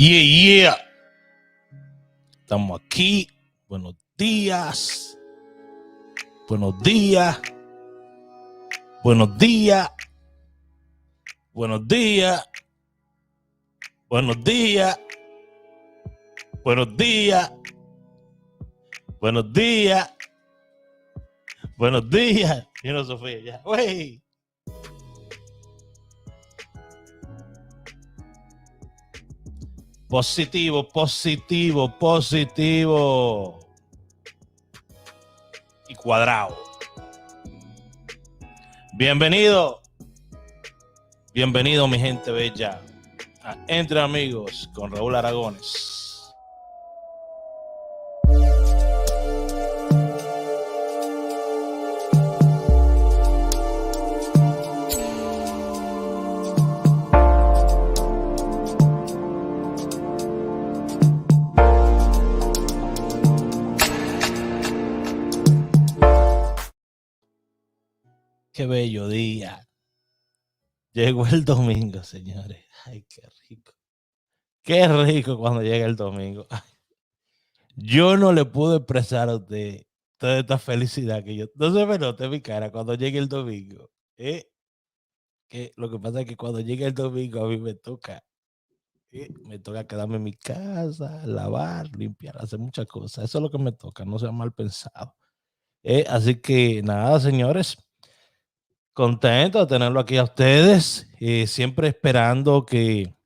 Yeah, yeah. Estamos aquí. Buenos días. Buenos días. Buenos días. Buenos días. Buenos días. Buenos días. Buenos días. Buenos días. Yo no, Sofía, ya. Wey. Positivo, positivo, positivo. Y cuadrado. Bienvenido. Bienvenido, mi gente bella, a Entre Amigos con Raúl Aragones. Qué bello día. Llegó el domingo, señores. Ay, qué rico. Qué rico cuando llega el domingo. Ay, yo no le puedo expresar a usted toda esta felicidad que yo... No se me note mi cara cuando llegue el domingo. Que lo que pasa es que cuando llegue el domingo a mí me toca quedarme en mi casa, lavar, limpiar, hacer muchas cosas. Eso es lo que me toca, no sea mal pensado. Así que nada, señores. Contento de tenerlo aquí a ustedes, siempre esperando que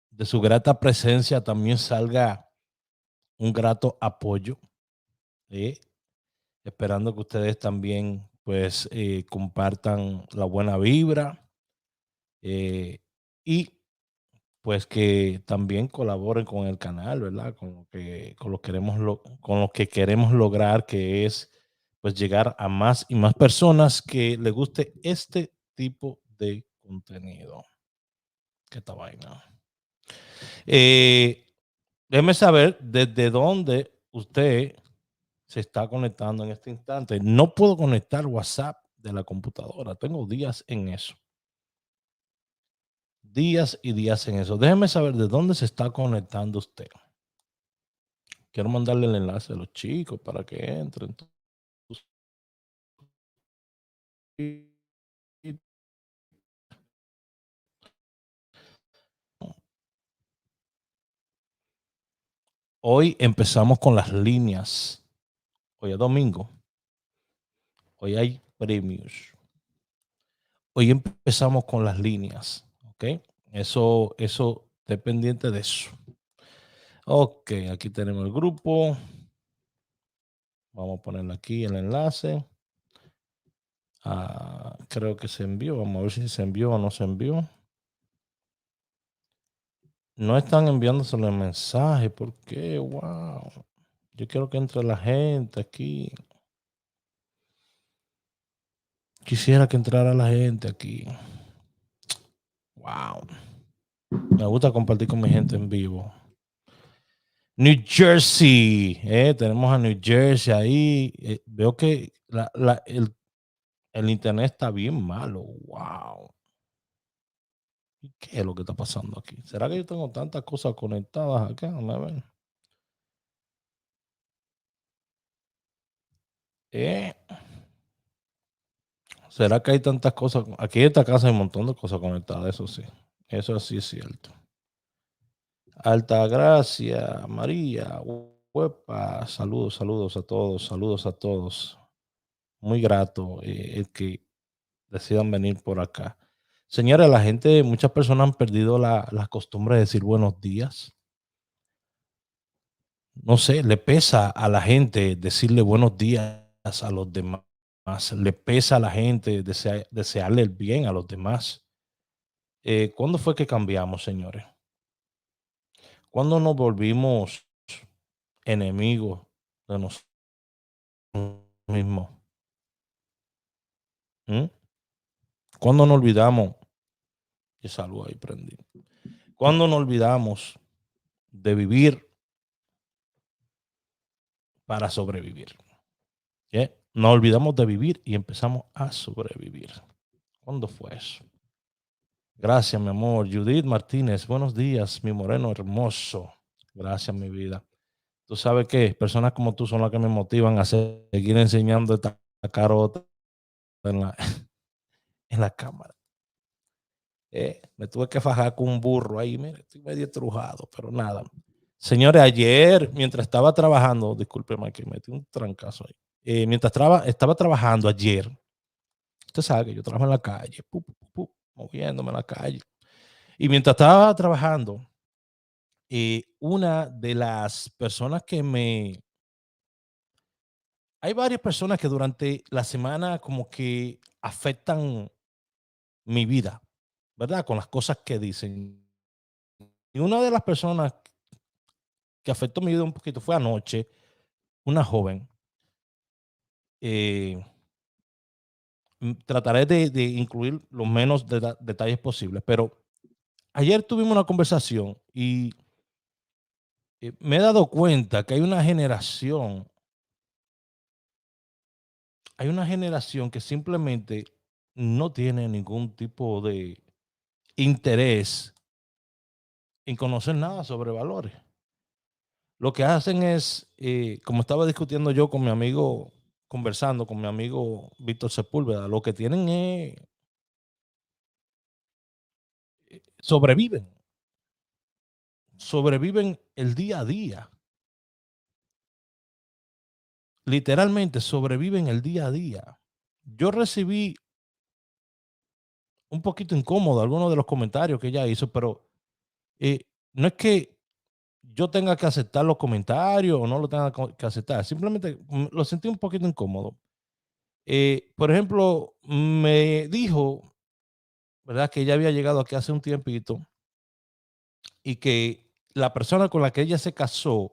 de su grata presencia también salga un grato apoyo, esperando que ustedes también pues compartan la buena vibra y pues que también colaboren con el canal, ¿verdad? Con lo que queremos lograr, que es pues llegar a más y más personas que les guste este tipo de contenido. ¿Qué esta vaina? Déjeme saber desde dónde usted se está conectando en este instante. No puedo conectar WhatsApp de la computadora. Tengo días en eso. Días y días en eso. Déjeme saber de dónde se está conectando usted. Quiero mandarle el enlace a los chicos para que entren. Hoy empezamos con las líneas. Hoy es domingo. Hoy hay premios. Hoy empezamos con las líneas. ¿Ok? Eso, esté pendiente de eso. Ok, aquí tenemos el grupo. Vamos a ponerle aquí el enlace. Creo que se envió. Vamos a ver si se envió o no se envió. No están enviándose los mensajes. ¿Por qué? Wow. Yo quiero que entre la gente aquí. Quisiera que entrara la gente aquí. Wow. Me gusta compartir con mi gente en vivo. New Jersey. Tenemos a New Jersey ahí. Veo que el internet está bien malo. Wow. ¿Qué es lo que está pasando aquí? ¿Será que yo tengo tantas cosas conectadas acá? A ver. ¿Será que hay tantas cosas? Aquí en esta casa hay un montón de cosas conectadas, eso sí. Eso sí es cierto. Altagracia, María, Huepa, saludos, saludos a todos, saludos a todos. Muy grato el que decidan venir por acá. Señores, la gente, muchas personas han perdido la costumbre de decir buenos días. No sé, le pesa a la gente decirle buenos días a los demás. Le pesa a la gente desearle el bien a los demás. ¿Cuándo fue que cambiamos, señores? ¿Cuándo nos volvimos enemigos de nosotros mismos? ¿Mm? ¿Cuándo nos olvidamos? Y salud ahí prendí. ¿Cuándo nos olvidamos de vivir para sobrevivir? Nos olvidamos de vivir y empezamos a sobrevivir. ¿Cuándo fue eso? Gracias, mi amor. Judith Martínez, buenos días, mi moreno hermoso. Gracias, mi vida. Tú sabes que personas como tú son las que me motivan a seguir enseñando esta carota en la, en la cámara. Me tuve que fajar con un burro ahí, mire, estoy medio estrujado, pero nada. Señores, ayer, mientras estaba trabajando, disculpe, que metí un trancazo ahí. Mientras estaba trabajando ayer, usted sabe que yo trabajo en la calle, moviéndome en la calle. Y mientras estaba trabajando, una de las personas que me... Hay varias personas que durante la semana como que afectan mi vida, ¿verdad? Con las cosas que dicen. Y una de las personas que afectó mi vida un poquito fue anoche, una joven. eh, Trataré de incluir los menos detalles posibles, pero ayer tuvimos una conversación y me he dado cuenta que hay una generación que simplemente no tiene ningún tipo de interés en conocer nada sobre valores. Lo que hacen es, como estaba discutiendo yo con mi amigo, conversando con mi amigo Víctor Sepúlveda, lo que tienen es, sobreviven, sobreviven el día a día, literalmente sobreviven el día a día. Yo recibí un poquito incómodo algunos de los comentarios que ella hizo, pero no es que yo tenga que aceptar los comentarios o no lo tenga que aceptar, simplemente lo sentí un poquito incómodo. Por ejemplo, me dijo, ¿verdad? Que ella había llegado aquí hace un tiempito y que la persona con la que ella se casó,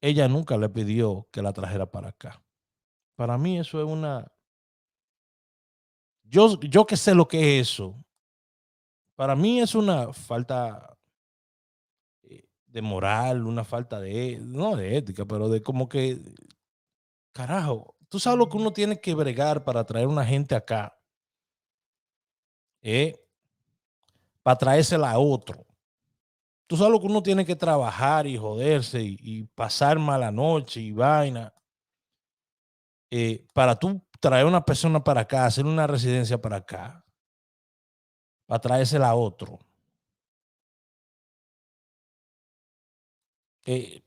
ella nunca le pidió que la trajera para acá. Para mí eso es una... Yo que sé lo que es eso, para mí es una falta de moral, una falta de, no de ética, pero de como que, carajo, tú sabes lo que uno tiene que bregar para traer una gente acá, eh, para traérsela a otro. Tú sabes lo que uno tiene que trabajar y joderse y pasar mala noche y vaina, para tú traer una persona para acá, hacer una residencia para acá, para traérsela a otro. Eh,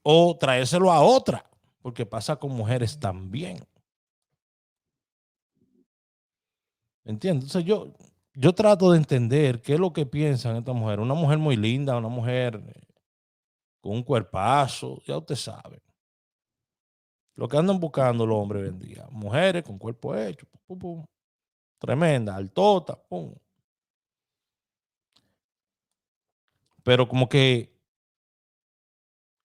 o traérselo a otra, porque pasa con mujeres también. ¿Entiendes? Entonces yo trato de entender qué es lo que piensan estas mujeres. Una mujer muy linda, una mujer con un cuerpazo, ya usted sabe. Lo que andan buscando los hombres hoy en día. Mujeres con cuerpo hecho, pum, pum, tremenda, altota, pum. Pero como que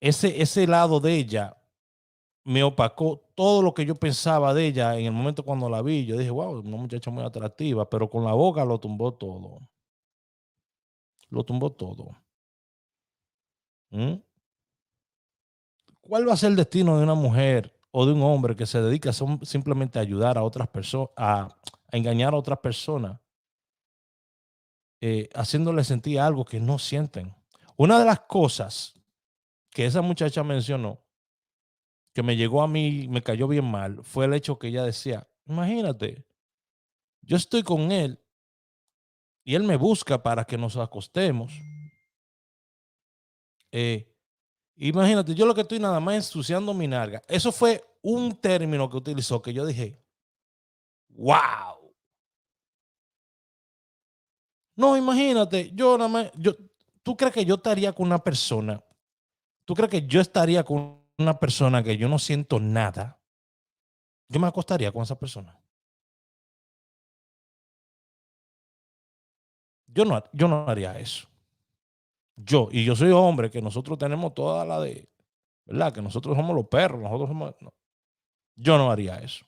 ese lado de ella me opacó todo lo que yo pensaba de ella en el momento cuando la vi. Yo dije, wow, una muchacha muy atractiva, pero con la boca lo tumbó todo. Lo tumbó todo. ¿Mm? ¿Cuál va a ser el destino de una mujer o de un hombre que se dedica simplemente a ayudar a otras personas, a engañar a otras personas, haciéndole sentir algo que no sienten? Una de las cosas que esa muchacha mencionó, que me llegó a mí, me cayó bien mal, fue el hecho que ella decía, imagínate, yo estoy con él y él me busca para que nos acostemos. Eh, Imagínate, yo lo que estoy nada más ensuciando mi nalga. Eso fue un término que utilizó que yo dije, wow. No, imagínate, yo nada más, ¿tú crees que yo estaría con una persona? ¿Tú crees que yo estaría con una persona que yo no siento nada? Yo me acostaría con esa persona. Yo no haría eso. Y yo soy hombre, que nosotros tenemos toda la de, ¿verdad? Que nosotros somos los perros, nosotros somos, no, yo no haría eso.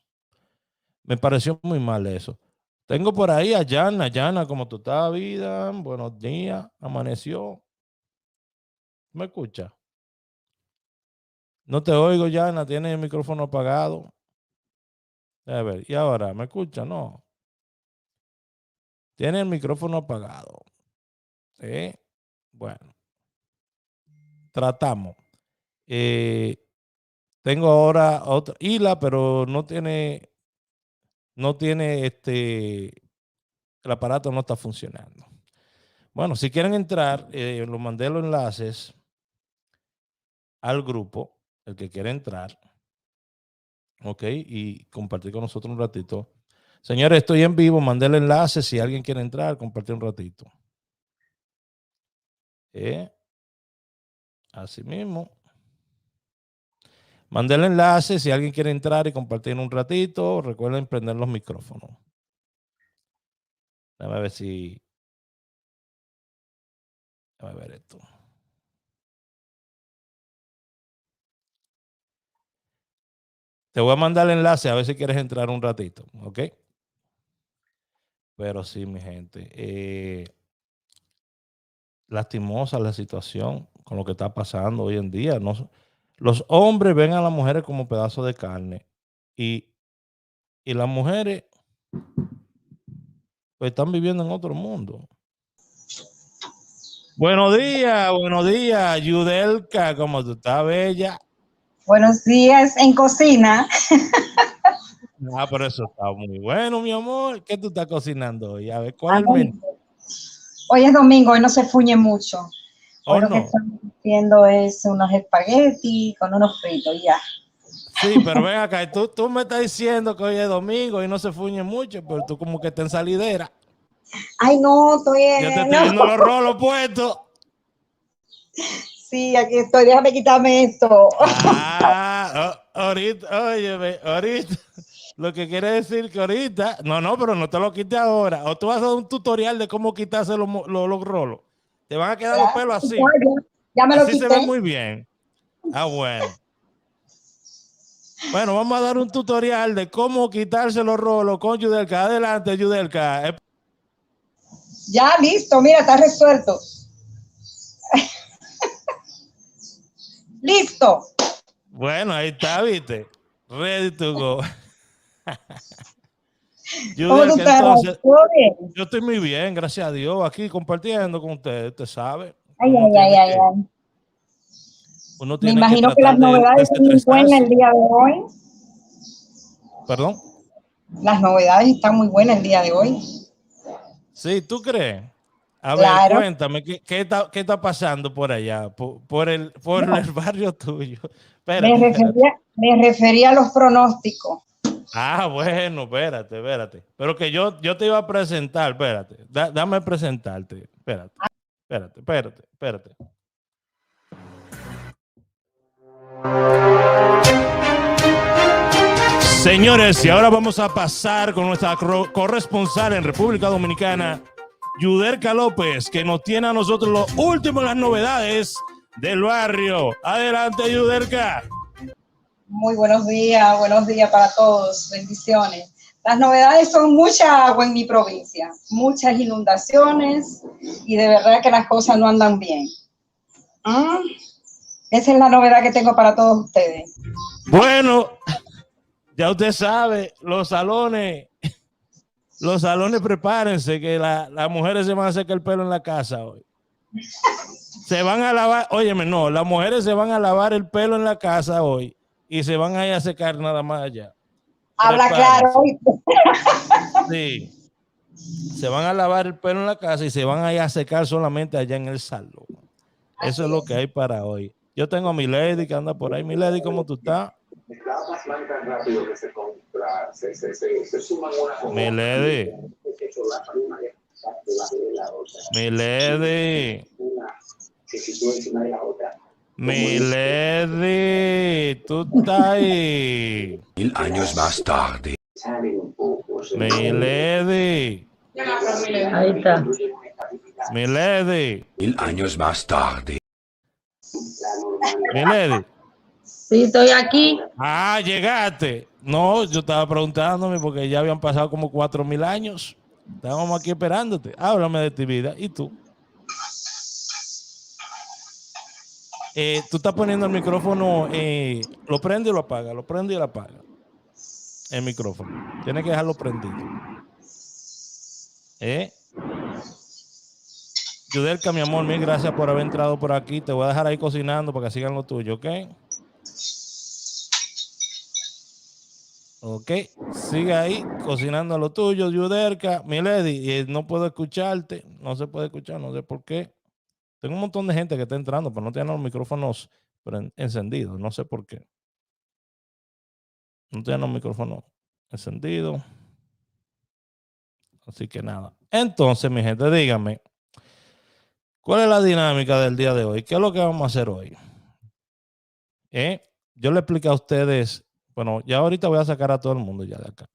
Me pareció muy mal eso. Tengo por ahí a Yana. Yana, ¿cómo tú estás, vida? Buenos días. Amaneció. ¿Me escucha? No te oigo, Yana. Tienes el micrófono apagado. A ver, ¿y ahora? ¿Me escucha? No. Tiene el micrófono apagado. Bueno, tratamos. Tengo ahora otra Hila, pero no tiene el aparato no está funcionando. Bueno, si quieren entrar, los mandé los enlaces al grupo, el que quiere entrar, ok, y compartir con nosotros un ratito. Señores, estoy en vivo, mandé el enlace, si alguien quiere entrar, compartir un ratito. Así mismo. Mandé el enlace, si alguien quiere entrar y compartir un ratito, recuerden prender los micrófonos. Déjame ver si... Déjame ver esto. Te voy a mandar el enlace a ver si quieres entrar un ratito, ¿ok? Pero sí, mi gente. Lastimosa la situación con lo que está pasando hoy en día. No, los hombres ven a las mujeres como pedazos de carne y las mujeres pues, están viviendo en otro mundo. Buenos días, Yudelka, ¿cómo tú estás, bella? Buenos días en cocina. Ah, pero eso está muy bueno, mi amor. ¿Qué tú estás cocinando hoy? A ver, ¿cuál es el menú? Hoy es domingo, hoy no se fuñe mucho. Hoy ¿O lo que no? estamos haciendo es unos espaguetis con unos fritos y ya. Sí, pero ven acá, tú me estás diciendo que hoy es domingo y no se fuñe mucho, pero tú como que estás en salidera. Ay, no, estoy Yo te en... estoy No. viendo los rolos puestos. Sí, aquí estoy, déjame quitarme esto. Ahorita, oye, ahorita, lo que quiere decir que ahorita, no, pero no te lo quites ahora, o tú vas a hacer un tutorial de cómo quitarse los rolos. Te van a quedar los pelos así. Ya me lo Así se ve quité. muy bien. Bueno. Bueno, vamos a dar un tutorial de cómo quitarse los rolos con Yudelka. Adelante, Yudelka. Ya, listo, mira, está resuelto. Listo. Bueno, ahí está, ¿viste? Ready to go. ¿Cómo tú Yudelka, estás? entonces, ¿Todo bien? yo estoy muy bien, gracias a Dios, aquí compartiendo con ustedes, usted sabe. Ay, ay, ay, ay, ay. Uno Me tiene que imagino que las tratar de novedades son muy buenas desestresarse. el día de hoy. ¿Perdón? Las novedades están muy buenas el día de hoy. Sí, ¿tú crees? A ver, Claro. cuéntame, ¿qué está pasando por allá, por el No, barrio tuyo? me Espérate. refería a los pronósticos. Ah, bueno, espérate. Pero que yo te iba a presentar, espérate. Dame presentarte. Espérate. Señores, y ahora vamos a pasar con nuestra corresponsal en República Dominicana, Yudelka López, que nos tiene a nosotros lo último, las novedades del barrio. Adelante, Yudelka. Muy buenos días para todos, bendiciones. Las novedades son mucha agua en mi provincia, muchas inundaciones y de verdad que las cosas no andan bien. Esa es la novedad que tengo para todos ustedes. Bueno, ya usted sabe, los salones prepárense, que las mujeres se van a secar el pelo en la casa hoy. Se van a lavar, óyeme, no, las mujeres se van a lavar el pelo en la casa hoy y se van a ir a secar nada más allá. Habla Prepárense. claro. Sí. Se van a lavar el pelo en la casa y se van a ir a secar solamente allá en el salón. Eso es lo que hay para hoy. Yo tengo a mi lady que anda por ahí. Mi lady, ¿cómo tú estás? Mi lady. Mi lady. Mi lady. Tú estás ahí. 1000 años más tarde. Mi lady. Ahí está. Mi lady. 1000 años más tarde. Mi lady. Sí, estoy aquí. Ah, llegaste. No, yo estaba preguntándome porque ya habían pasado como 4000 años. Estábamos aquí esperándote. Háblame de tu vida. ¿Y tú? Tú estás poniendo el micrófono, lo prende y lo apaga, lo prende y lo apaga. El micrófono. Tienes que dejarlo prendido. Yudelka, mi amor, mil gracias por haber entrado por aquí. Te voy a dejar ahí cocinando para que sigan lo tuyo, ¿ok? Ok, sigue ahí cocinando lo tuyo, Yudelka. Mi lady, no puedo escucharte, no se puede escuchar, no sé por qué. Tengo un montón de gente que está entrando, pero no tienen los micrófonos encendidos, no sé por qué. No tienen los micrófonos encendidos. Así que nada. Entonces, mi gente, díganme, ¿cuál es la dinámica del día de hoy? ¿Qué es lo que vamos a hacer hoy? Yo le expliqué a ustedes, bueno, ya ahorita voy a sacar a todo el mundo ya de acá.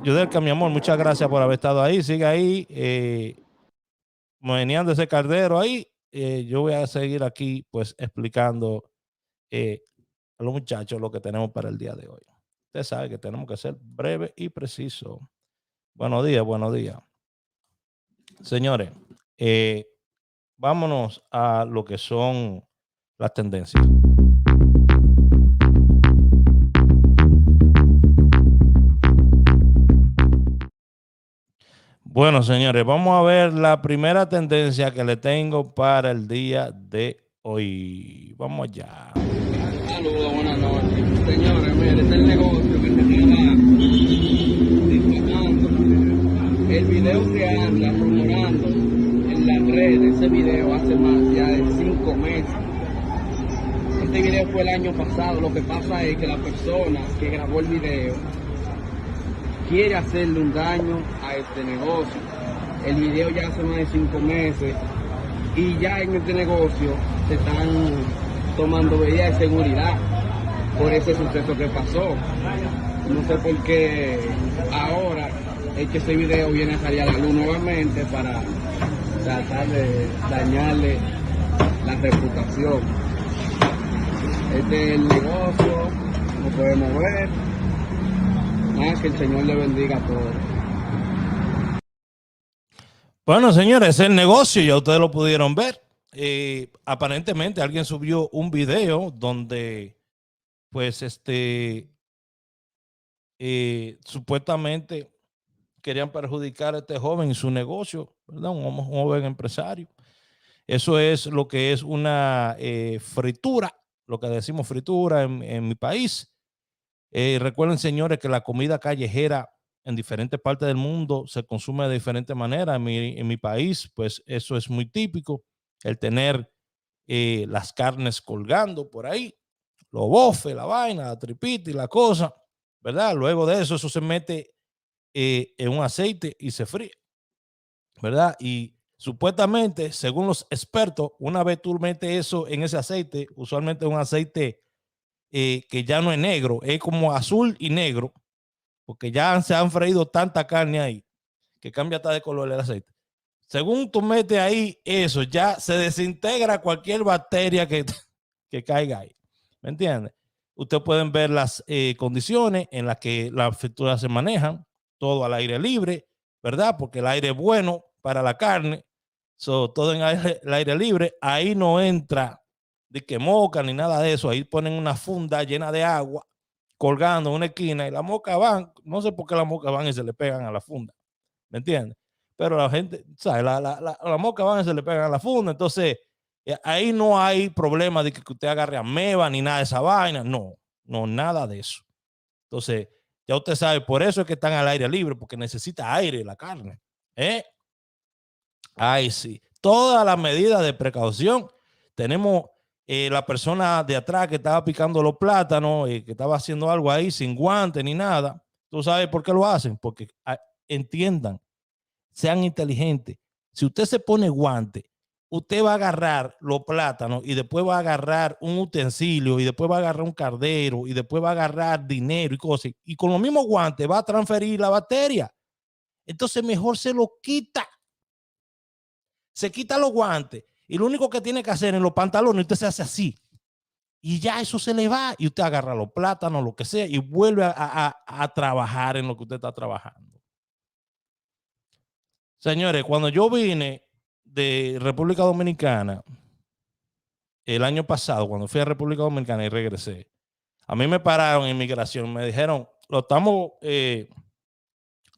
Yudelka, mi amor, muchas gracias por haber estado ahí. Sigue ahí, meneando ese caldero ahí. Yo voy a seguir aquí, pues, explicando a los muchachos lo que tenemos para el día de hoy. Usted sabe que tenemos que ser breve y preciso. Buenos días, buenos días. Señores, vámonos a lo que son las tendencias. Bueno, señores, vamos a ver la primera tendencia que le tengo para el día de hoy. Vamos allá. Saludos, buenas noches. Señores, mire, este es el negocio que se estaba difamando. El video que anda rumorando en las redes, ese video hace más ya de 5 meses. Este video fue el año pasado. Lo que pasa es que la persona que grabó el video quiere hacerle un daño a este negocio. El video ya hace más de 5 meses y ya en este negocio se están tomando medidas de seguridad por ese suceso que pasó. No sé por qué ahora es que ese video viene a salir a la luz nuevamente para tratar de dañarle la reputación. Este es el negocio, como podemos ver. Que el Señor le bendiga a todos. Bueno, señores, el negocio ya ustedes lo pudieron ver. Aparentemente alguien subió un video donde pues supuestamente querían perjudicar a este joven y su negocio, ¿verdad? Un joven empresario. Eso es lo que es una fritura, lo que decimos fritura en mi país. Recuerden, señores, que la comida callejera en diferentes partes del mundo se consume de diferente manera. En mi país, pues eso es muy típico, el tener las carnes colgando por ahí, los bofes, la vaina, la tripita y la cosa, ¿verdad? Luego de eso, eso se mete en un aceite y se fríe, ¿verdad? Y supuestamente, según los expertos, una vez tú metes eso en ese aceite, usualmente un aceite que ya no es negro, es como azul y negro, porque ya se han freído tanta carne ahí que cambia hasta de color el aceite. Según tú metes ahí eso, ya se desintegra cualquier bacteria que caiga ahí. ¿Me entiendes? Ustedes pueden ver las condiciones en las que las frituras se manejan, todo al aire libre, ¿verdad? Porque el aire es bueno para la carne, todo en el aire libre, ahí no entra de que moca ni nada de eso, ahí ponen una funda llena de agua colgando en una esquina y las moscas van, no sé por qué las moscas van y se le pegan a la funda, ¿me entiendes? Pero la gente, ¿sabes? La moscas van y se le pegan a la funda, entonces ahí no hay problema de que usted agarre ameba ni nada de esa vaina, no, nada de eso. Entonces, ya usted sabe, por eso es que están al aire libre, porque necesita aire la carne, ¿eh? Ay, sí. Todas las medidas de precaución. Tenemos la persona de atrás que estaba picando los plátanos, que estaba haciendo algo ahí sin guante ni nada. ¿Tú sabes por qué lo hacen? Porque entiendan, sean inteligentes. Si usted se pone guante, usted va a agarrar los plátanos y después va a agarrar un utensilio y después va a agarrar un cardero y después va a agarrar dinero y cosas. Y con los mismos guantes va a transferir la bacteria. Entonces mejor se lo quita. Se quita los guantes y lo único que tiene que hacer en los pantalones, usted se hace así y ya eso se le va y usted agarra los plátanos, lo que sea y vuelve a trabajar en lo que usted está trabajando. Señores, cuando yo vine de República Dominicana el año pasado, cuando fui a República Dominicana y regresé, a mí me pararon en inmigración, me dijeron, lo estamos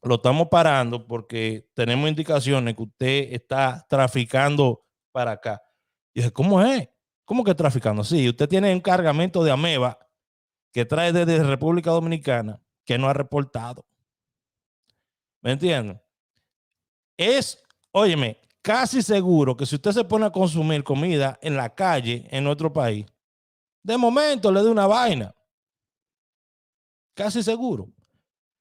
lo estamos parando porque tenemos indicaciones que usted está traficando para acá. Y dije, ¿cómo es? ¿Cómo que traficando? Sí, usted tiene un cargamento de ameba que trae desde República Dominicana que no ha reportado. ¿Me entienden? Óyeme, casi seguro que si usted se pone a consumir comida en la calle en nuestro país, de momento le dé una vaina. Casi seguro.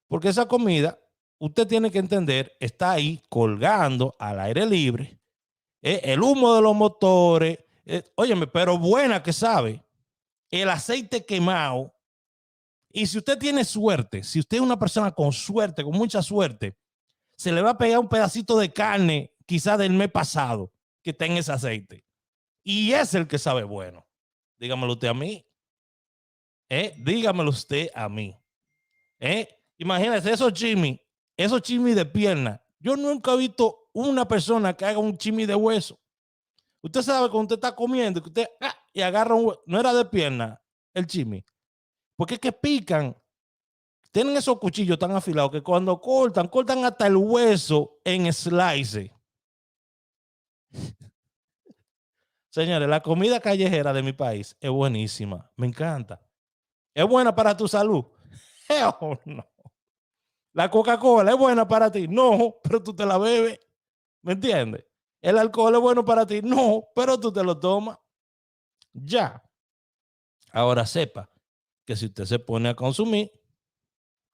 Porque esa comida, usted tiene que entender, está ahí colgando al aire libre. El humo de los motores. Óyeme, pero buena que sabe. El aceite quemado. Y si usted tiene suerte, si usted es una persona con suerte, con mucha suerte, se le va a pegar un pedacito de carne, quizás del mes pasado, que está en ese aceite. Y es el que sabe bueno. Dígamelo usted a mí. Dígamelo usted a mí. Imagínese esos chimis de pierna. Yo nunca he visto una persona que haga un chimi de hueso. Usted sabe cuando usted está comiendo, que usted y agarra un hueso. No era de pierna el chimi. Porque es que pican. Tienen esos cuchillos tan afilados que cuando cortan hasta el hueso en slice. Señores, la comida callejera de mi país es buenísima. Me encanta. ¿Es buena para tu salud? No. La Coca-Cola es buena para ti. No, pero tú te la bebes. ¿Me entiendes? El alcohol es bueno para ti. No, pero tú te lo tomas. Ya. Ahora sepa que si usted se pone a consumir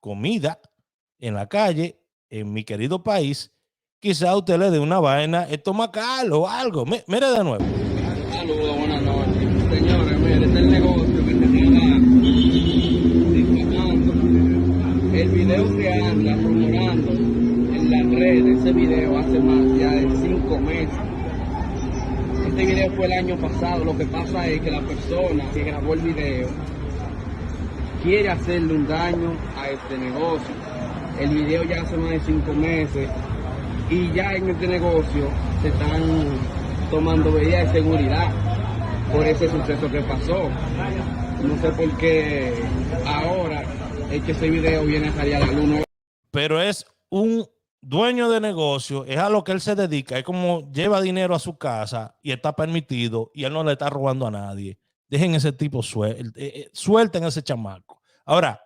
comida en la calle, en mi querido país, quizá usted le dé una vaina estomacal o algo. Mire de nuevo. Saludos, buenas noches. Señores, mire, este es el negocio que se está difamando. El video que anda rumorando en las redes, ese video hace más ya de 5 meses. Este video fue el año pasado. Lo que pasa es que la persona que grabó el video quiere hacerle un daño a este negocio. El video ya hace más de 5 meses y ya en este negocio se están tomando medidas de seguridad por ese suceso que pasó. No sé por qué ahora es que ese video viene a salir a la luz. Pero es un dueño de negocio, es a lo que él se dedica, es como lleva dinero a su casa y está permitido y él no le está robando a nadie. Dejen ese tipo suelten ese chamaco. Ahora,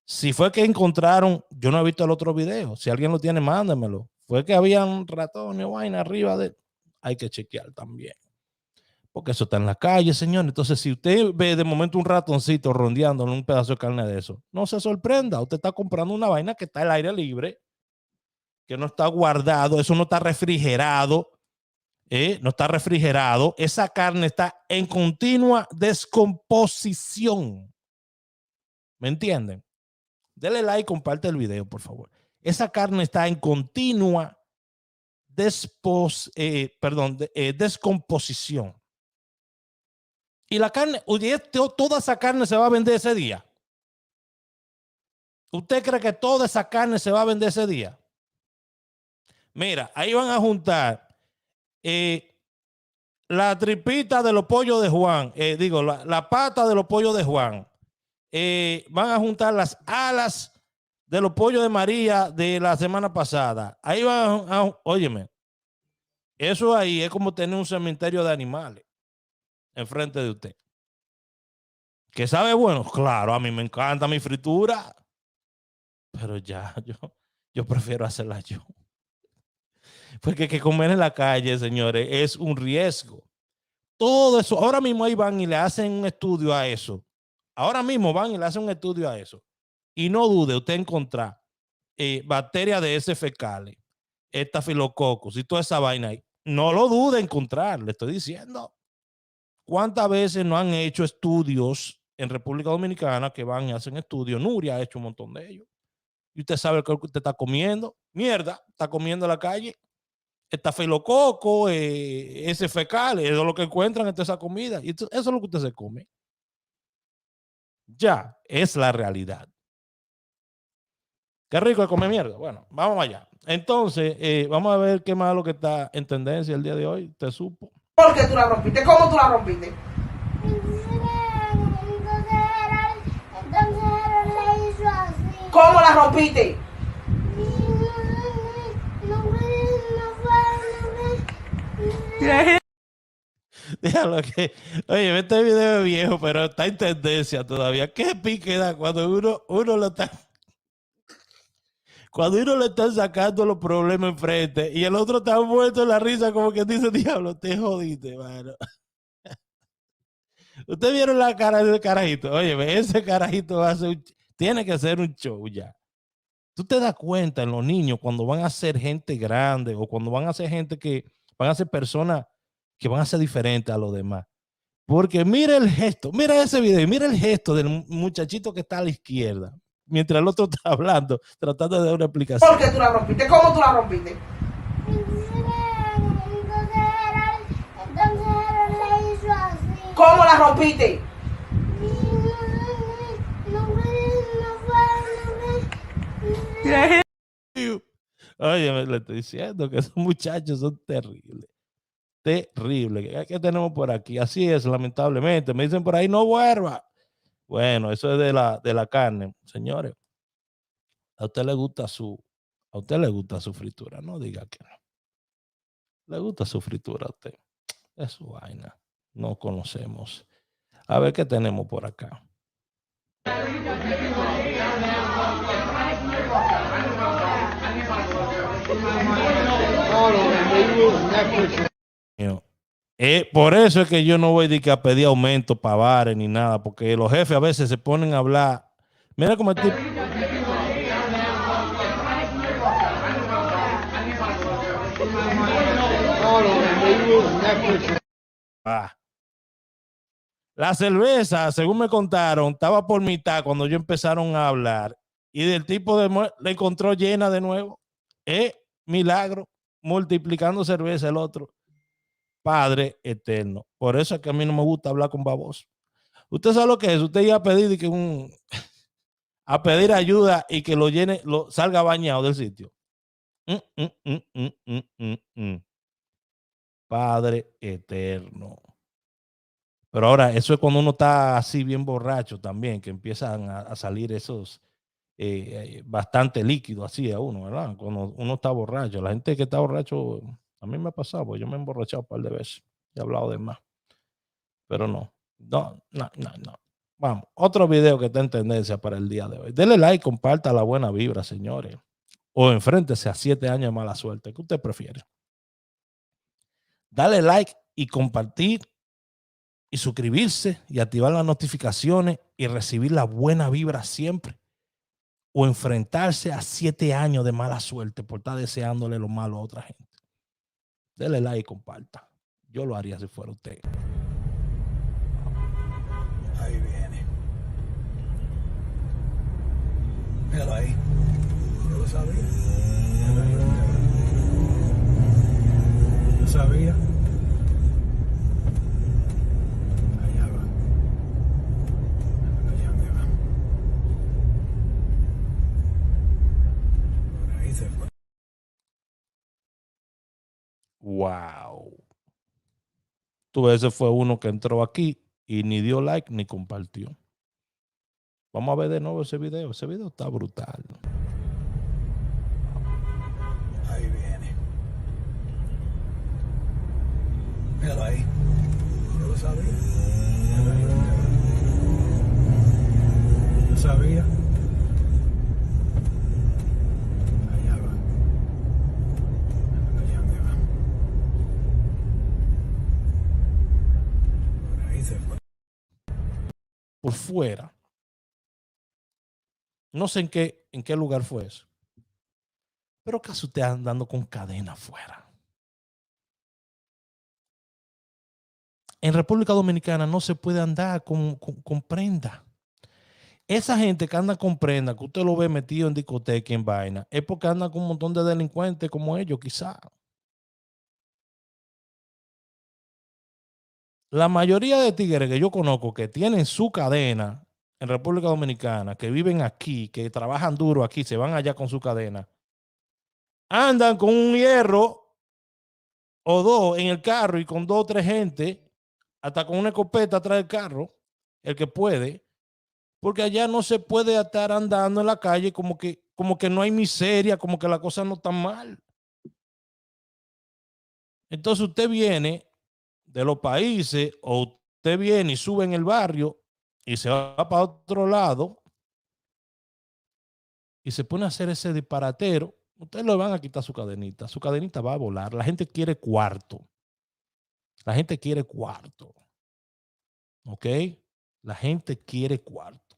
si fue que encontraron, yo no he visto el otro video, si alguien lo tiene, mándemelo. Fue que había un ratón o vaina arriba de... Hay que chequear también. Porque eso está en la calle, señor. Entonces, si usted ve de momento un ratoncito rondeando en un pedazo de carne de eso, no se sorprenda. Usted está comprando una vaina que está al aire libre, que no está guardado, eso no está refrigerado. No está refrigerado. Esa carne está en continua descomposición. ¿Me entienden? Dele like, comparte el video, por favor. Esa carne está en continua descomposición. Y la carne, toda esa carne se va a vender ese día. ¿Usted cree que toda esa carne se va a vender ese día? Mira, ahí van a juntar la tripita de los pollos de Juan, la pata de los pollos de Juan. Van a juntar las alas de los pollos de María de la semana pasada. Ahí van óyeme, eso ahí es como tener un cementerio de animales enfrente de usted. ¿Que sabe bueno? Claro, a mí me encanta mi fritura, pero ya, yo prefiero hacerla yo. Porque que comer en la calle, señores, es un riesgo. Todo eso, ahora mismo ahí van y le hacen un estudio a eso. Ahora mismo van y le hacen un estudio a eso. Y no dude usted encontrar bacterias de heces fecales, estafilococcus y toda esa vaina ahí. No lo dude encontrar, le estoy diciendo. ¿Cuántas veces no han hecho estudios en República Dominicana que van y hacen estudios? Nuria ha hecho un montón de ellos. Y usted sabe que usted está comiendo. Mierda, está comiendo en la calle. Estafilococcus, heces fecales, eso es lo que encuentran en toda esa comida. Y eso es lo que usted se come. Ya, es la realidad. Qué rico es comer mierda. Bueno, vamos allá. Entonces, vamos a ver qué más lo que está en tendencia el día de hoy. ¿Te supo? ¿Por qué tú la rompiste? ¿Cómo tú la rompiste? Entonces él le hizo así. ¿Cómo la rompiste? Déjalo que, oye, este video es viejo, pero está en tendencia todavía. ¿Qué pique da cuando uno lo está, cuando uno le está sacando los problemas enfrente y el otro está muerto en la risa como que dice, diablo, te jodiste, mano? Ustedes vieron la cara del carajito. Oye, ese carajito tiene que ser un show ya. Tú te das cuenta en los niños cuando van a ser gente grande o cuando van a ser gente que van a ser personas que van a ser diferentes a los demás. Porque mira el gesto, mira ese video, mira el gesto del muchachito que está a la izquierda, mientras el otro está hablando, tratando de dar una explicación. ¿Por qué tú la rompiste? ¿Cómo tú la rompiste? Entonces le hizo así. ¿Cómo la rompiste? Oye, le estoy diciendo que esos muchachos son terribles. Terrible. ¿Qué tenemos por aquí? Así es, lamentablemente. Me dicen por ahí, no vuelva. Bueno, eso es de la carne. Señores, a usted le gusta su fritura. No diga que no. Le gusta su fritura a usted. Es su vaina. No conocemos. A ver qué tenemos por acá. Por eso es que yo no voy a pedir aumento para bares ni nada, porque los jefes a veces se ponen a hablar. Mira cómo el tipo. La cerveza, según me contaron, estaba por mitad cuando ellos empezaron a hablar y del tipo le encontró llena de nuevo. Milagro, multiplicando cerveza el otro. Padre eterno. Por eso es que a mí no me gusta hablar con babosos. Usted sabe lo que es. Usted iba a pedir a pedir ayuda y que lo llene, salga bañado del sitio. Padre eterno. Pero ahora, eso es cuando uno está así bien borracho también, que empiezan a salir esos bastante líquidos así a uno, ¿verdad? Cuando uno está borracho. La gente que está borracho, a mí me ha pasado, pues yo me he emborrachado un par de veces. He hablado de más. Pero no. Vamos, otro video que está en tendencia para el día de hoy. Dele like, comparta la buena vibra, señores. O enfréntese a 7 años de mala suerte. ¿Qué usted prefiere? Dale like y compartir y suscribirse y activar las notificaciones y recibir la buena vibra siempre. O enfrentarse a 7 años de mala suerte por estar deseándole lo malo a otra gente. Dele like y comparta. Yo lo haría si fuera usted. Ahí viene. Míralo ahí. Yo lo sabía. Yo sabía. Allá va. Allá me va. Por ahí se fue. Wow. Tú, ese fue uno que entró aquí y ni dio like ni compartió. Vamos a ver de nuevo ese video. Ese video está brutal. Ahí viene. Míralo ahí. Yo lo sabía. Yo sabía. Allá va. Allá me va. Por ahí se fue. Por fuera. No sé en qué lugar fue eso. Pero casi usted andando con cadena afuera. En República Dominicana no se puede andar con prenda. Esa gente que anda con prenda, que usted lo ve metido en discoteca y en vaina, es porque anda con un montón de delincuentes como ellos, quizá. La mayoría de tigres que yo conozco que tienen su cadena en República Dominicana, que viven aquí, que trabajan duro aquí, se van allá con su cadena, andan con un hierro o dos en el carro y con 2 o 3 gente, hasta con una escopeta atrás del carro, el que puede, porque allá no se puede estar andando en la calle como que no hay miseria, como que la cosa no está mal. Entonces usted viene de los países o usted viene y sube en el barrio y se va para otro lado y se pone a hacer ese disparatero, ustedes le van a quitar su cadenita va a volar. La gente quiere cuarto. La gente quiere cuarto. ¿Ok? La gente quiere cuarto.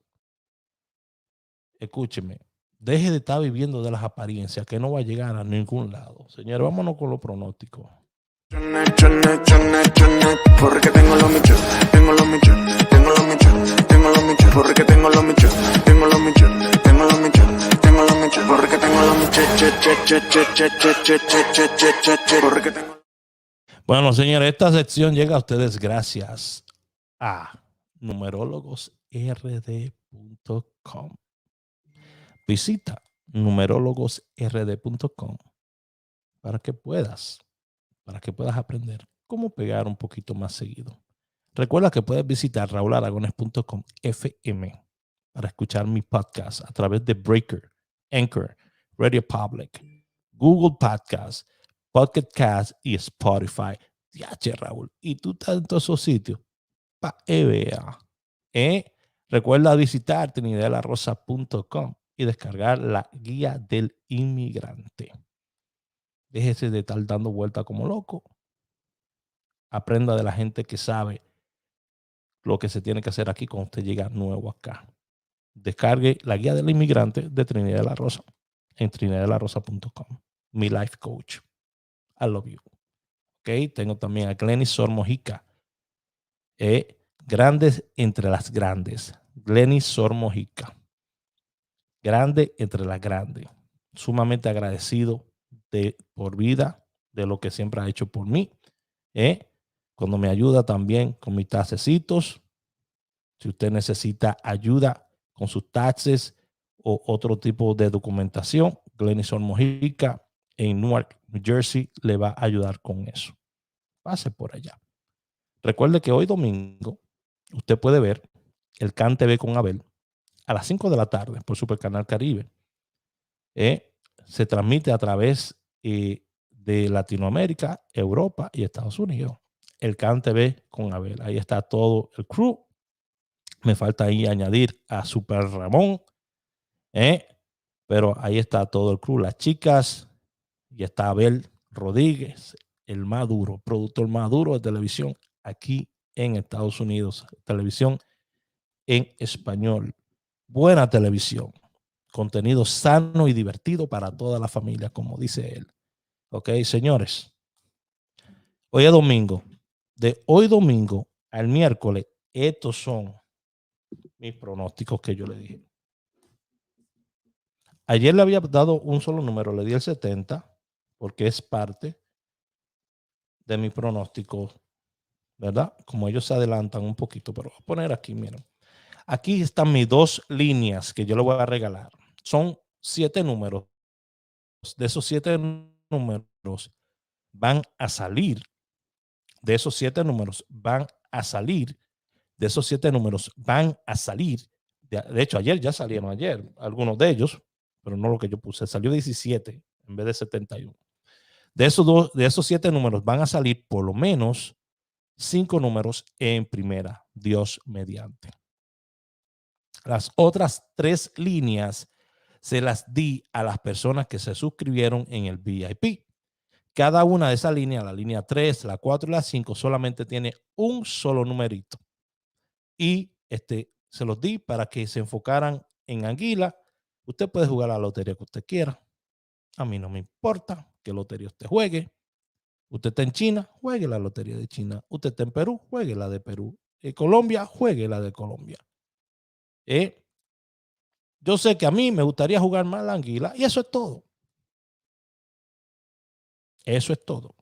Escúcheme, deje de estar viviendo de las apariencias que no va a llegar a ningún lado. Señores, vámonos con los pronósticos. Porque tengo los millones, tengo los millones, tengo los millones, tengo los millones, porque tengo los millones, tengo los millones, tengo los millones, tengo los millones, porque tengo los millones, porque tengo. Bueno, señores, esta sección llega a ustedes gracias a numerólogosrd.com. Visita numerólogosrd.com para que puedas aprender cómo pegar un poquito más seguido. Recuerda que puedes visitar raularagones.com FM para escuchar mi podcast a través de Breaker, Anchor, Radio Public, Google Podcast, Pocket Cast y Spotify. DH Raúl, y tú estás en todos esos sitios para EBA. Recuerda visitar trinidadelarosa.com y descargar la guía del inmigrante. Déjese de estar dando vueltas como loco. Aprenda de la gente que sabe lo que se tiene que hacer aquí cuando usted llega nuevo acá. Descargue la guía del inmigrante de Trinidad de la Rosa en trinidadelarosa.com. Mi life coach. I love you. Ok, tengo también a Glenis Sor Mojica. Grandes entre las grandes. Glenis Sor Mojica. Grande entre las grandes. Sumamente agradecido por vida de lo que siempre ha hecho por mí. Cuando me ayuda también con mis taxecitos. Si usted necesita ayuda con sus taxes o otro tipo de documentación, Glenis Sor Mojica en Newark, New Jersey, le va a ayudar con eso. Pase por allá. Recuerde que hoy domingo usted puede ver el CAN TV con Abel a las 5 de la tarde por Supercanal Caribe. Se transmite a través de Latinoamérica, Europa y Estados Unidos. El CAN TV con Abel. Ahí está todo el crew. Me falta ahí añadir a Super Ramón. Pero ahí está todo el crew. Las chicas. Y está Abel Rodríguez, el más duro, productor más duro de televisión aquí en Estados Unidos. Televisión en español. Buena televisión. Contenido sano y divertido para toda la familia, como dice él. Ok, señores. Hoy es domingo. De hoy domingo al miércoles, estos son mis pronósticos que yo le dije. Ayer le había dado un solo número, le di el 70, porque es parte de mi pronóstico, ¿verdad? Como ellos se adelantan un poquito, pero voy a poner aquí, miren. Aquí están mis dos líneas que yo le voy a regalar. Son 7 números. De esos 7 números van a salir. De esos 7 números van a salir. De esos 7 números van a salir. De hecho, ayer ya salieron algunos de ellos, pero no lo que yo puse. Salió 17 en vez de 71. De esos 7 números van a salir por lo menos 5 números en primera, Dios mediante. Las otras 3 líneas se las di a las personas que se suscribieron en el VIP. Cada una de esas líneas, la línea 3, la 4 y la 5, solamente tiene un solo numerito. Y se los di para que se enfocaran en Anguila. Usted puede jugar la lotería que usted quiera. A mí no me importa qué lotería usted juegue. Usted está en China, juegue la lotería de China. Usted está en Perú, juegue la de Perú. En Colombia, juegue la de Colombia. Yo sé que a mí me gustaría jugar más la Anguila y eso es todo. Eso es todo.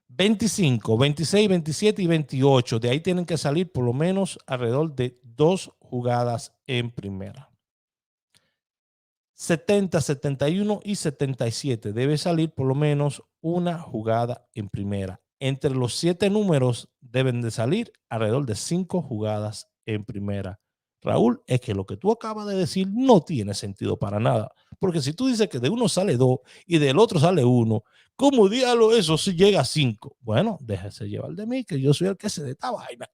25, 26, 27 y 28. De ahí tienen que salir por lo menos alrededor de 2 jugadas en primera. 70, 71 y 77. Debe salir por lo menos una jugada en primera. Entre los 7 números deben de salir alrededor de 5 jugadas en primera. Raúl, es que lo que tú acabas de decir no tiene sentido para nada. Porque si tú dices que de uno sale 2 y del otro sale 1, ¿Cómo diablo eso si llega a 5? Bueno, déjese llevar de mí, que yo soy el que se de esta vaina.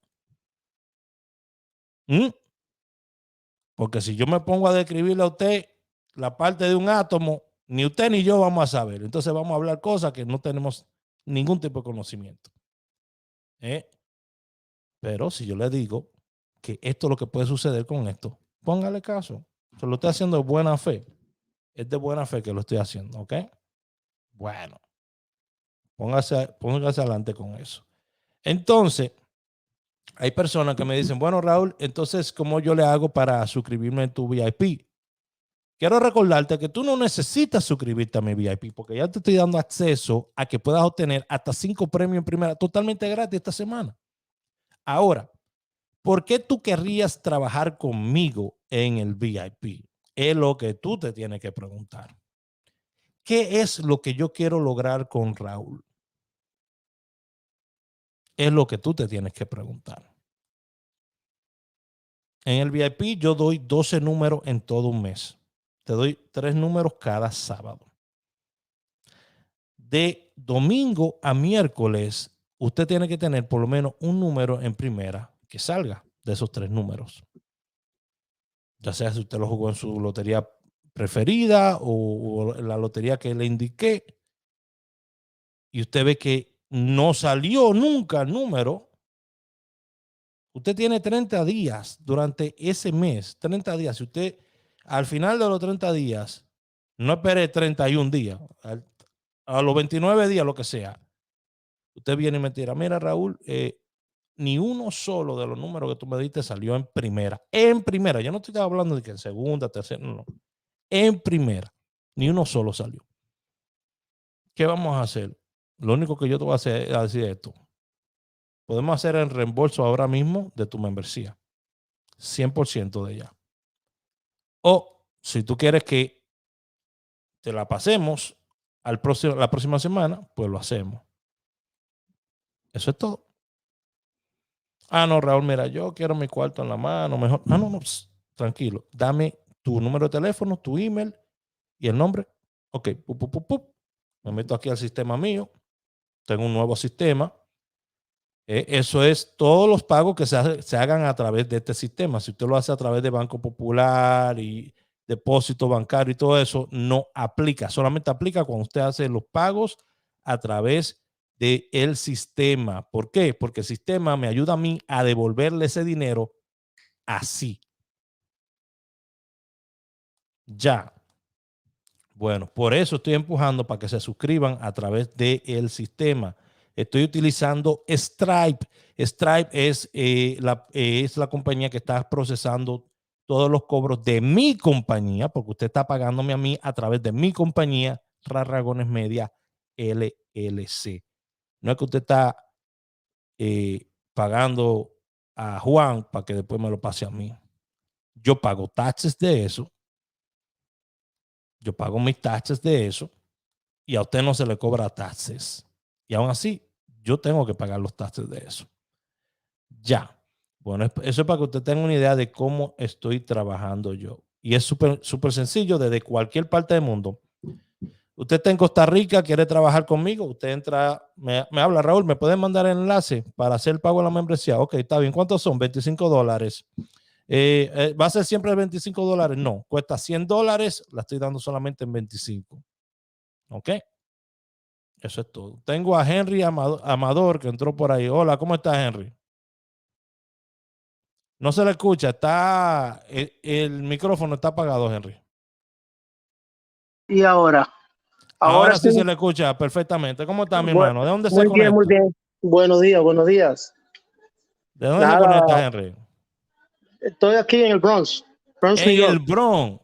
Porque si yo me pongo a describirle a usted la parte de un átomo, ni usted ni yo vamos a saber. Entonces vamos a hablar cosas que no tenemos ningún tipo de conocimiento. Pero si yo le digo que esto es lo que puede suceder con esto, póngale caso. Se lo estoy haciendo de buena fe. Es de buena fe que lo estoy haciendo, ¿ok? Bueno, póngase adelante con eso. Entonces, hay personas que me dicen, bueno, Raúl, entonces, ¿cómo yo le hago para suscribirme en tu VIP? Quiero recordarte que tú no necesitas suscribirte a mi VIP porque ya te estoy dando acceso a que puedas obtener hasta 5 premios en primera totalmente gratis esta semana. Ahora, ¿por qué tú querrías trabajar conmigo en el VIP? Es lo que tú te tienes que preguntar. ¿Qué es lo que yo quiero lograr con Raúl? Es lo que tú te tienes que preguntar. En el VIP yo doy 12 números en todo un mes. Te doy 3 números cada sábado. De domingo a miércoles, usted tiene que tener por lo menos un número en primera que salga de esos 3 números. Ya sea si usted lo jugó en su lotería preferida o la lotería que le indiqué y usted ve que no salió nunca el número, usted tiene 30 días durante ese mes, 30 días. Si usted al final de los 30 días, no espere 31 días, a los 29 días, lo que sea, usted viene y me tira, mira Raúl, ni uno solo de los números que tú me diste salió en primera. En primera, yo no estoy hablando de que en segunda, tercera, no. En primera, ni uno solo salió. ¿Qué vamos a hacer? Lo único que yo te voy a decir es esto. Podemos hacer el reembolso ahora mismo de tu membresía. 100% de ella. O si tú quieres que te la pasemos la próxima semana, pues lo hacemos. Eso es todo. Ah, no, Raúl, mira, yo quiero mi cuarto en la mano, mejor. Ah, no, tranquilo. Dame tu número de teléfono, tu email y el nombre. Ok, me meto aquí al sistema mío. Tengo un nuevo sistema. Eso es todos los pagos que se hagan a través de este sistema. Si usted lo hace a través de Banco Popular y depósito bancario y todo eso, no aplica. Solamente aplica cuando usted hace los pagos a través del sistema. ¿Por qué? Porque el sistema me ayuda a mí a devolverle ese dinero así. Ya. Bueno, por eso estoy empujando para que se suscriban a través del sistema. Estoy utilizando Stripe. Stripe es la compañía que está procesando todos los cobros de mi compañía, porque usted está pagándome a mí a través de mi compañía, Rarragones Media LLC. No es que usted está pagando a Juan para que después me lo pase a mí. Yo pago taxes de eso. Yo pago mis taxes de eso y a usted no se le cobra taxes. Y aún así, yo tengo que pagar los taxes de eso. Ya. Bueno, eso es para que usted tenga una idea de cómo estoy trabajando yo. Y es súper sencillo desde cualquier parte del mundo. Usted está en Costa Rica, quiere trabajar conmigo, usted entra, me habla, Raúl, ¿me pueden mandar el enlace para hacer el pago de la membresía? Ok, está bien. ¿Cuántos son? $25. ¿Va a ser siempre $25? No, cuesta $100, la estoy dando solamente en 25. ¿Ok? Eso es todo. Tengo a Henry Amador que entró por ahí. Hola, ¿cómo estás, Henry? No se le escucha, el micrófono está apagado, Henry. Y ahora. Ahora sí se le escucha perfectamente. ¿Cómo está, mi hermano? ¿De dónde se conecta? Bien, muy bien. Buenos días, buenos días. ¿De dónde se conecta, Henry? Estoy aquí en el Bronx. En el Bronx.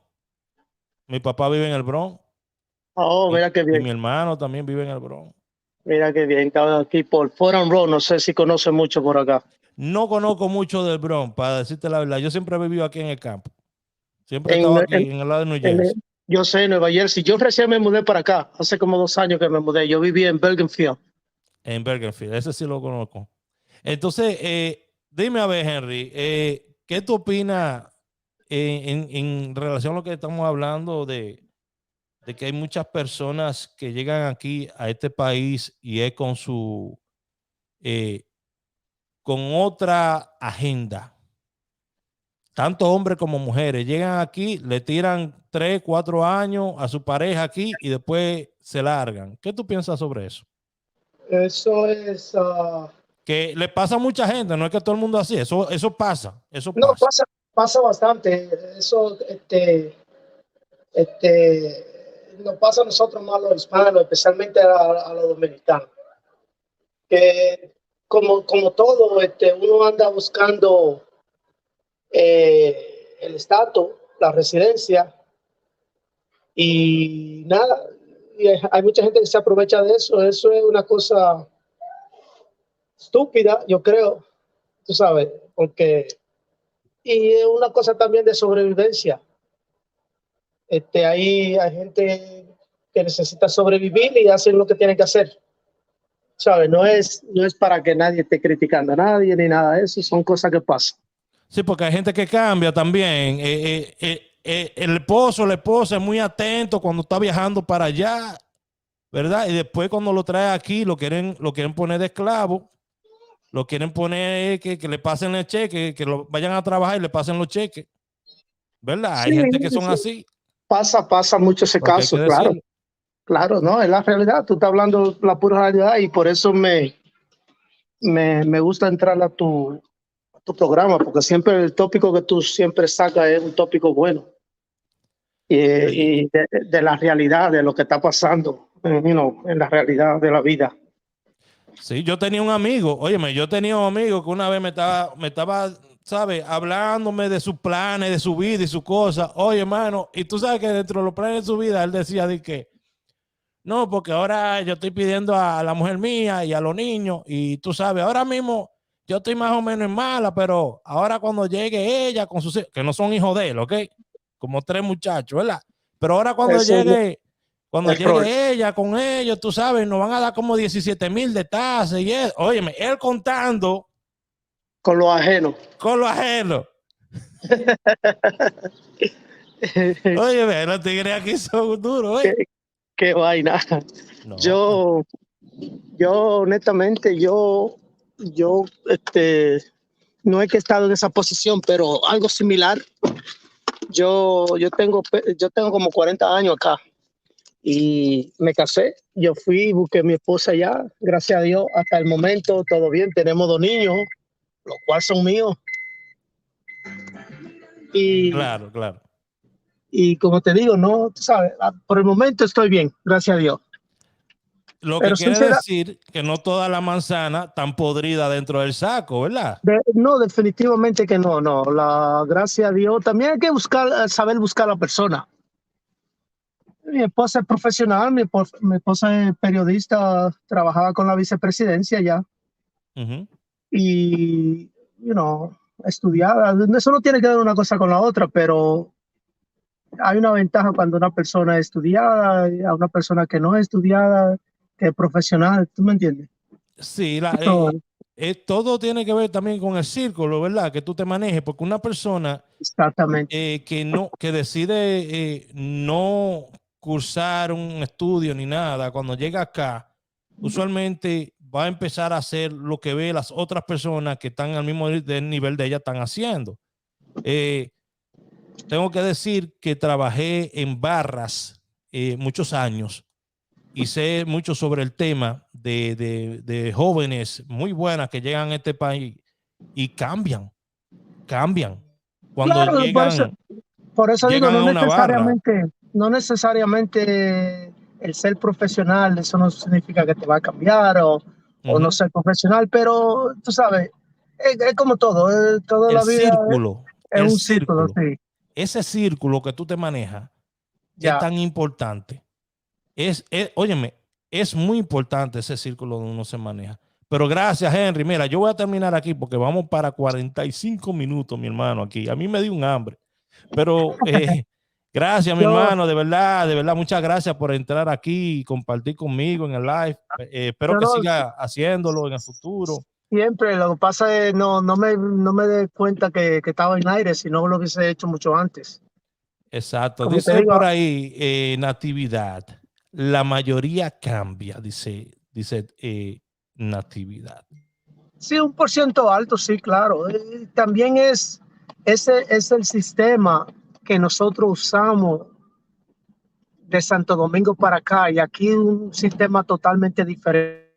Mi papá vive en el Bronx. Oh, mira qué bien. Y mi hermano también vive en el Bronx. Mira qué bien. Estaba aquí por Forum Road. No sé si conoce mucho por acá. No conozco mucho del Bronx, para decirte la verdad. Yo siempre he vivido aquí en el campo. Siempre he estado aquí en el lado de New Jersey. Yo sé, Nueva Jersey. Yo recién me mudé para acá. Hace como 2 años que me mudé. Yo vivía en Bergenfield. En Bergenfield. Ese sí lo conozco. Entonces, dime a ver, Henry, ¿qué tú opinas en relación a lo que estamos hablando de de que hay muchas personas que llegan aquí a este país y es con su con otra agenda. Tanto hombres como mujeres llegan aquí, le tiran 3, 4 años a su pareja aquí y después se largan. ¿Qué tú piensas sobre eso? Eso es... Que le pasa a mucha gente, no es que todo el mundo así, eso pasa, eso No, pasa. pasa bastante. Eso, nos pasa a nosotros más los hispanos, especialmente a los dominicanos. Que como todo, uno anda buscando el estatus, la residencia y nada. Y hay mucha gente que se aprovecha de eso. Eso es una cosa estúpida, yo creo, tú sabes, porque y es una cosa también de sobrevivencia. Hay gente que necesita sobrevivir y hacen lo que tienen que hacer. ¿Sabes? No es para que nadie esté criticando a nadie ni nada de eso, son cosas que pasan. Sí, porque hay gente que cambia también. El esposo, la esposa es muy atento cuando está viajando para allá, ¿verdad? Y después cuando lo trae aquí lo quieren poner de esclavo, lo quieren poner que le pasen el cheque, que lo vayan a trabajar y le pasen los cheques, ¿verdad? Hay gente que son así. Pasa mucho ese caso, claro. Claro, no, es la realidad. Tú estás hablando la pura realidad y por eso me gusta entrar a tu programa, porque siempre el tópico que tú siempre sacas es un tópico bueno y de la realidad, de lo que está pasando, en la realidad de la vida. Sí, yo tenía un amigo, óyeme, que una vez me estaba, ¿sabes? Hablándome de sus planes, de su vida y sus cosas. Oye, hermano, y tú sabes que dentro de los planes de su vida, él decía de que, no, porque ahora yo estoy pidiendo a la mujer mía y a los niños, y tú sabes, ahora mismo yo estoy más o menos en mala, pero ahora cuando llegue ella con sus hijos, que no son hijos de él, ¿ok? Como 3 muchachos, ¿verdad? Pero ahora cuando llegue ella con ellos, tú sabes, nos van a dar como 17,000 de tasa y eso. Óyeme, él contando con lo ajeno. Oye, los tigres aquí son duros, ¿eh? Qué vaina. No. Yo honestamente, yo no es que he estado en esa posición, pero algo similar. Yo tengo como 40 años acá y me casé. Yo fui, busqué a mi esposa allá. Gracias a Dios, hasta el momento todo bien. Tenemos 2 niños, los cuales son míos. Y, claro. Y como te digo, no, tú sabes, por el momento estoy bien, gracias a Dios. Lo que quiere decir que no toda la manzana está podrida dentro del saco, ¿verdad? No, definitivamente que no. Gracias a Dios. También hay que saber buscar a la persona. Mi esposa es profesional, mi esposa es periodista, trabajaba con la vicepresidencia ya. Y, estudiada. Eso no tiene que ver una cosa con la otra, pero hay una ventaja cuando una persona es estudiada, a una persona que no es estudiada, que es profesional, ¿tú me entiendes? Sí, todo tiene que ver también con el círculo, ¿verdad? Que tú te manejes, porque una persona que decide no cursar un estudio ni nada, cuando llega acá, usualmente va a empezar a hacer lo que ve las otras personas que están al mismo nivel de ella están haciendo. Tengo que decir que trabajé en barras muchos años y sé mucho sobre el tema de jóvenes muy buenas que llegan a este país y cambian. Cuando claro, llegan, por eso digo, no necesariamente el ser profesional, eso no significa que te va a cambiar o no ser profesional, pero tú sabes, es como todo, toda la vida es un círculo, sí. Ese círculo que tú te manejas es tan importante. Óyeme, es muy importante ese círculo donde uno se maneja. Pero gracias, Henry. Mira, yo voy a terminar aquí porque vamos para 45 minutos, mi hermano, aquí. A mí me dio un hambre. Pero gracias, mi hermano, de verdad, muchas gracias por entrar aquí y compartir conmigo en el live. Espero que siga haciéndolo en el futuro. Siempre, lo que pasa es no me di cuenta que estaba en aire, si no lo hubiese hecho mucho antes. Exacto. Como te Dice digo, por ahí, Natividad. La mayoría cambia, dice Natividad. sí, 1% alto, sí, claro. También ese es el sistema que nosotros usamos de Santo Domingo para acá, y aquí un sistema totalmente diferente.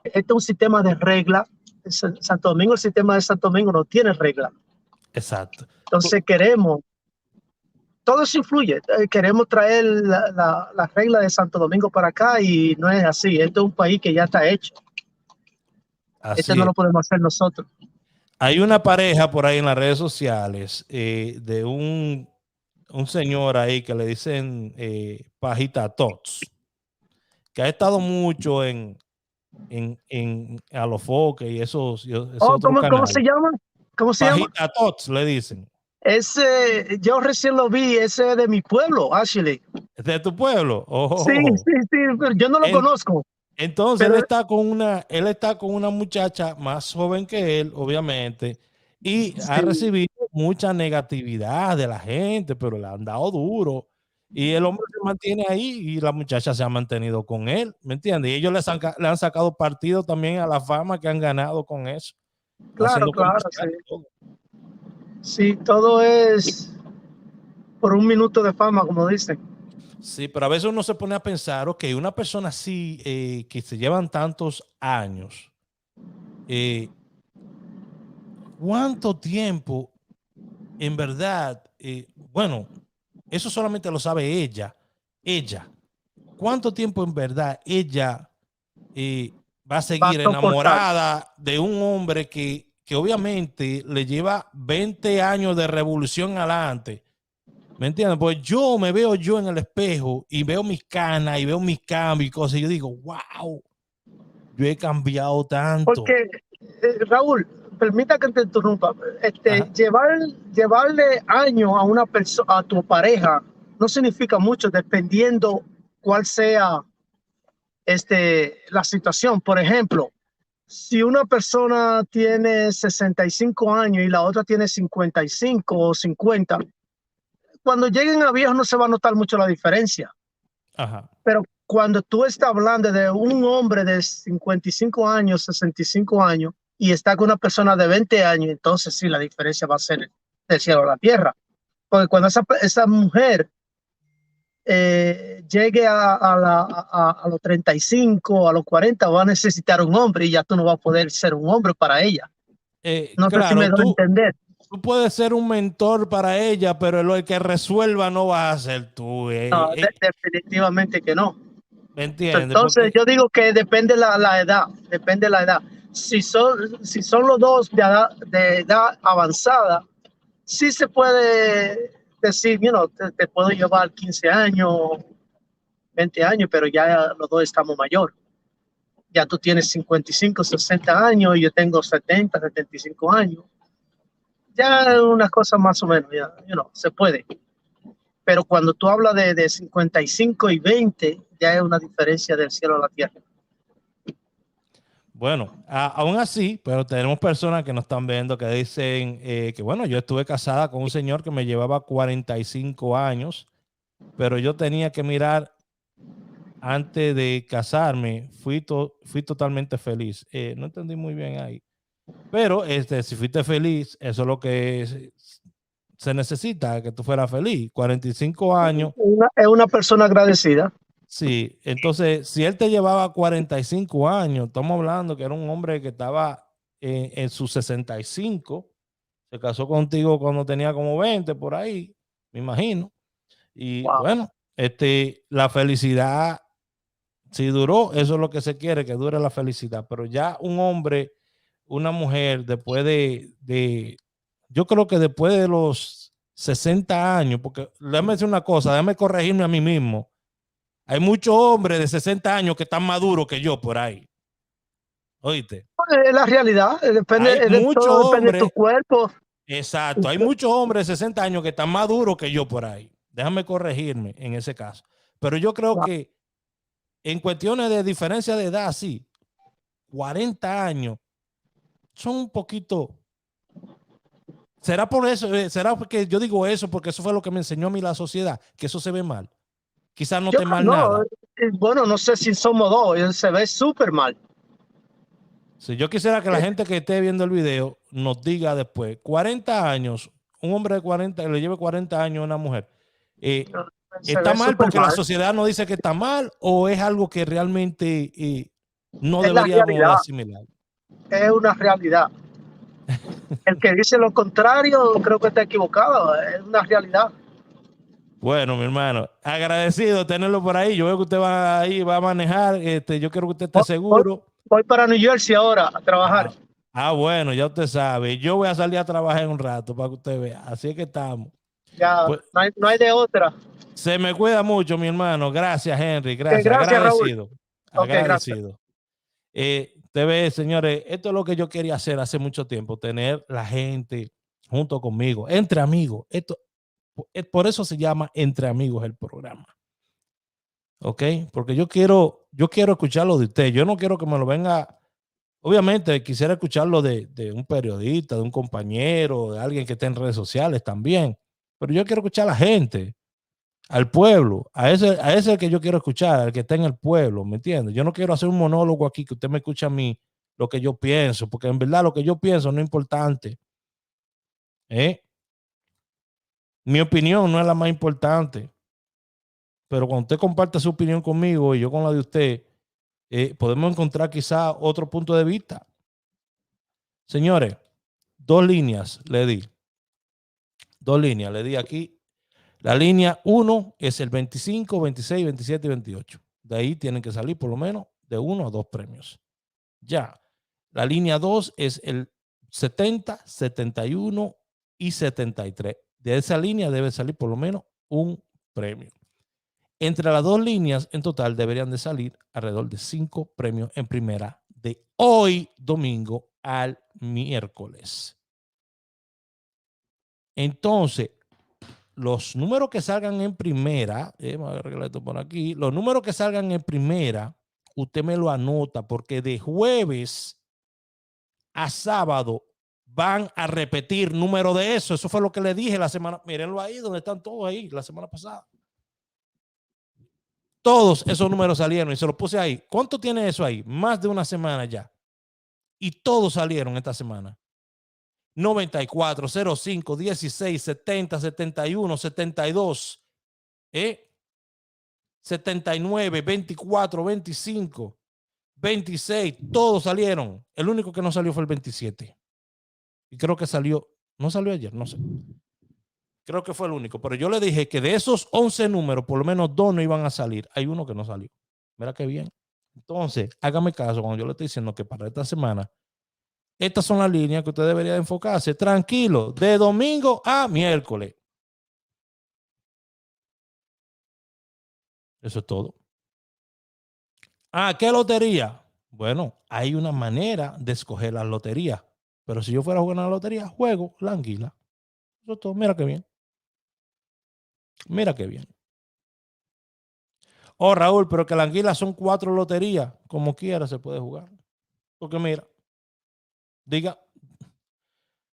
Este es un sistema de regla. Santo Domingo, el sistema de Santo Domingo no tiene regla. Exacto. Entonces todo eso influye. Queremos traer la regla de Santo Domingo para acá y no es así. Esto es un país que ya está hecho. Este Así no es. lo podemos hacer nosotros. Hay una pareja por ahí en las redes sociales de un señor ahí que le dicen Pajita Tots, que ha estado mucho en Alofoque y esos Oh, otros ¿cómo se canales. llama? ¿Cómo se llama? Pajita Tots le dicen. Ese, yo recién lo vi, ese de mi pueblo, actually. ¿Es de tu pueblo? Sí, Oh. sí, pero yo no lo conozco. Entonces Pero él está con una muchacha más joven que él, obviamente, y ha sí, recibido mucha negatividad de la gente, pero le han dado duro. Y el hombre se mantiene ahí y la muchacha se ha mantenido con él, ¿me entiendes? Y ellos le han sacado partido también a la fama que han ganado con eso. Está claro, haciendo claro, sí. comercial y todo. Sí, todo es por un minuto de fama, como dicen. Sí, pero a veces uno se pone a pensar, ok, una persona así que se llevan tantos años, ¿cuánto tiempo en verdad? Bueno, eso solamente lo sabe ella. Ella. ¿Cuánto tiempo en verdad ella va a Va a seguir soportar. enamorada de un hombre que obviamente le lleva 20 años de revolución adelante? ¿Me entiendes? Pues yo me veo yo en el espejo y veo mis canas y veo mis cambios y cosas. Y yo digo, wow, yo he cambiado tanto. Porque, Raúl, permita que te interrumpa. Ajá. Llevarle años a una persona, a tu pareja, no significa mucho dependiendo cuál sea la situación. Por ejemplo, si una persona tiene 65 años y la otra tiene 55 o 50, cuando lleguen a viejos no se va a notar mucho la diferencia. Ajá. Pero cuando tú estás hablando de un hombre de 55 años, 65 años, y está con una persona de 20 años, entonces sí, la diferencia va a ser del cielo a la tierra. Porque cuando esa mujer llegue a los 35, a los 40, va a necesitar un hombre y ya tú no vas a poder ser un hombre para ella. No sé si me Claro, doy a entender. tú puedes ser un mentor para ella, pero el que resuelva no vas a ser tú. No, definitivamente que no. ¿Me entiendes? Entonces Porque yo digo que depende la edad, depende la edad. Si son los dos de edad avanzada, sí se puede decir, te puedo llevar 15 años, 20 años, pero ya los dos estamos mayor. Ya tú tienes 55, 60 años y yo tengo 70, 75 años. Ya es una cosa más o menos, ya, se puede. Pero cuando tú hablas de 55 y 20, ya es una diferencia del cielo a la tierra. bueno, aún así, pero tenemos personas que nos están viendo que dicen que, bueno, yo estuve casada con un señor que me llevaba 45 años, pero yo tenía que mirar antes de casarme, fui totalmente feliz. No entendí muy bien ahí. Pero si fuiste feliz, eso es lo que se necesita, que tú fueras feliz. 45 años. Es una persona agradecida. Sí, entonces, si él te llevaba 45 años, estamos hablando que era un hombre que estaba en sus 65, se casó contigo cuando tenía como 20 por ahí, me imagino. Y Wow. bueno, la felicidad, si duró, eso es lo que se quiere, que dure la felicidad. Pero ya un hombre, una mujer, después yo creo que después de los 60 años, porque déjame decir una cosa, déjame corregirme a mí mismo. Hay muchos hombres de 60 años que están más duros que yo por ahí. ¿Oíste? Es la realidad, depende de tu cuerpo. Exacto, hay muchos hombres de 60 años que están más duros que yo por ahí. Déjame corregirme en ese caso. Pero yo creo que en cuestiones de diferencia de edad, sí, 40 años son un poquito ¿Será por eso? ¿Será porque yo digo eso? Porque eso fue lo que me enseñó a mí la sociedad, que eso se ve mal. Quizás no esté mal nada. Bueno, no sé si somos dos, él se ve súper mal. Si yo quisiera que la gente que esté viendo el video nos diga después, 40 años, un hombre de 40, que le lleve 40 años a una mujer, ¿está mal porque la sociedad nos dice que está mal o es algo que realmente no deberíamos asimilar? Es una realidad. El que dice lo contrario creo que está equivocado, es una realidad. Bueno, mi hermano, agradecido de tenerlo por ahí. Yo veo que usted va a manejar. Yo quiero que usted esté seguro. Voy para New Jersey ahora a trabajar. Bueno, ya usted sabe. Yo voy a salir a trabajar en un rato para que usted vea. Así es que estamos. Ya, pues, no hay de otra. Se me cuida mucho, mi hermano. Gracias, Henry. Gracias. Gracias, agradecido. Raúl. Agradecido. Te ve, señores, esto es lo que yo quería hacer hace mucho tiempo, tener la gente junto conmigo, entre amigos. Por eso se llama Entre Amigos el programa. ¿Ok? Porque yo quiero escucharlo de usted. Yo no quiero que me lo venga. Obviamente quisiera escucharlo de un periodista, de un compañero, de alguien que esté en redes sociales también. Pero yo quiero escuchar a la gente, al pueblo, a ese que yo quiero escuchar, al que está en el pueblo, ¿me entiendes? Yo no quiero hacer un monólogo aquí que usted me escuche a mí lo que yo pienso, porque en verdad lo que yo pienso no es importante. Mi opinión no es la más importante, pero cuando usted comparte su opinión conmigo y yo con la de usted, podemos encontrar quizá otro punto de vista. Señores, 2 líneas le di. 2 líneas le di aquí. La línea 1 es el 25, 26, 27 y 28. De ahí tienen que salir por lo menos de 1 a 2 premios. Ya. La línea 2 es el 70, 71 y 73. De esa línea debe salir por lo menos un premio. Entre las 2 líneas en total deberían de salir alrededor de 5 premios en primera de hoy domingo al miércoles. Entonces, los números que salgan en primera, vamos a arreglar esto por aquí, los números que salgan en primera, usted me lo anota porque de jueves a sábado van a repetir número de eso. Eso fue lo que le dije la semana. Mírenlo ahí, donde están todos ahí, la semana pasada. Todos esos números salieron y se los puse ahí. ¿Cuánto tiene eso ahí? Más de una semana ya. Y todos salieron esta semana. 94, 05, 16, 70, 71, 72, 79, 24, 25, 26, todos salieron. El único que no salió fue el 27. Y creo que salió, no salió ayer, no sé. Creo que fue el único. Pero yo le dije que de esos 11 números, por lo menos 2 no iban a salir. Hay uno que no salió. Mira qué bien. Entonces, hágame caso cuando yo le estoy diciendo que para esta semana estas son las líneas que usted debería enfocarse. Tranquilo, de domingo a miércoles. Eso es todo. ¿Qué lotería? Bueno, hay una manera de escoger la lotería. Pero si yo fuera a jugar una lotería, juego la anguila. Eso es todo. Mira qué bien. Mira qué bien. Oh, Raúl, pero que la anguila son 4 loterías. Como quiera se puede jugar. Porque mira,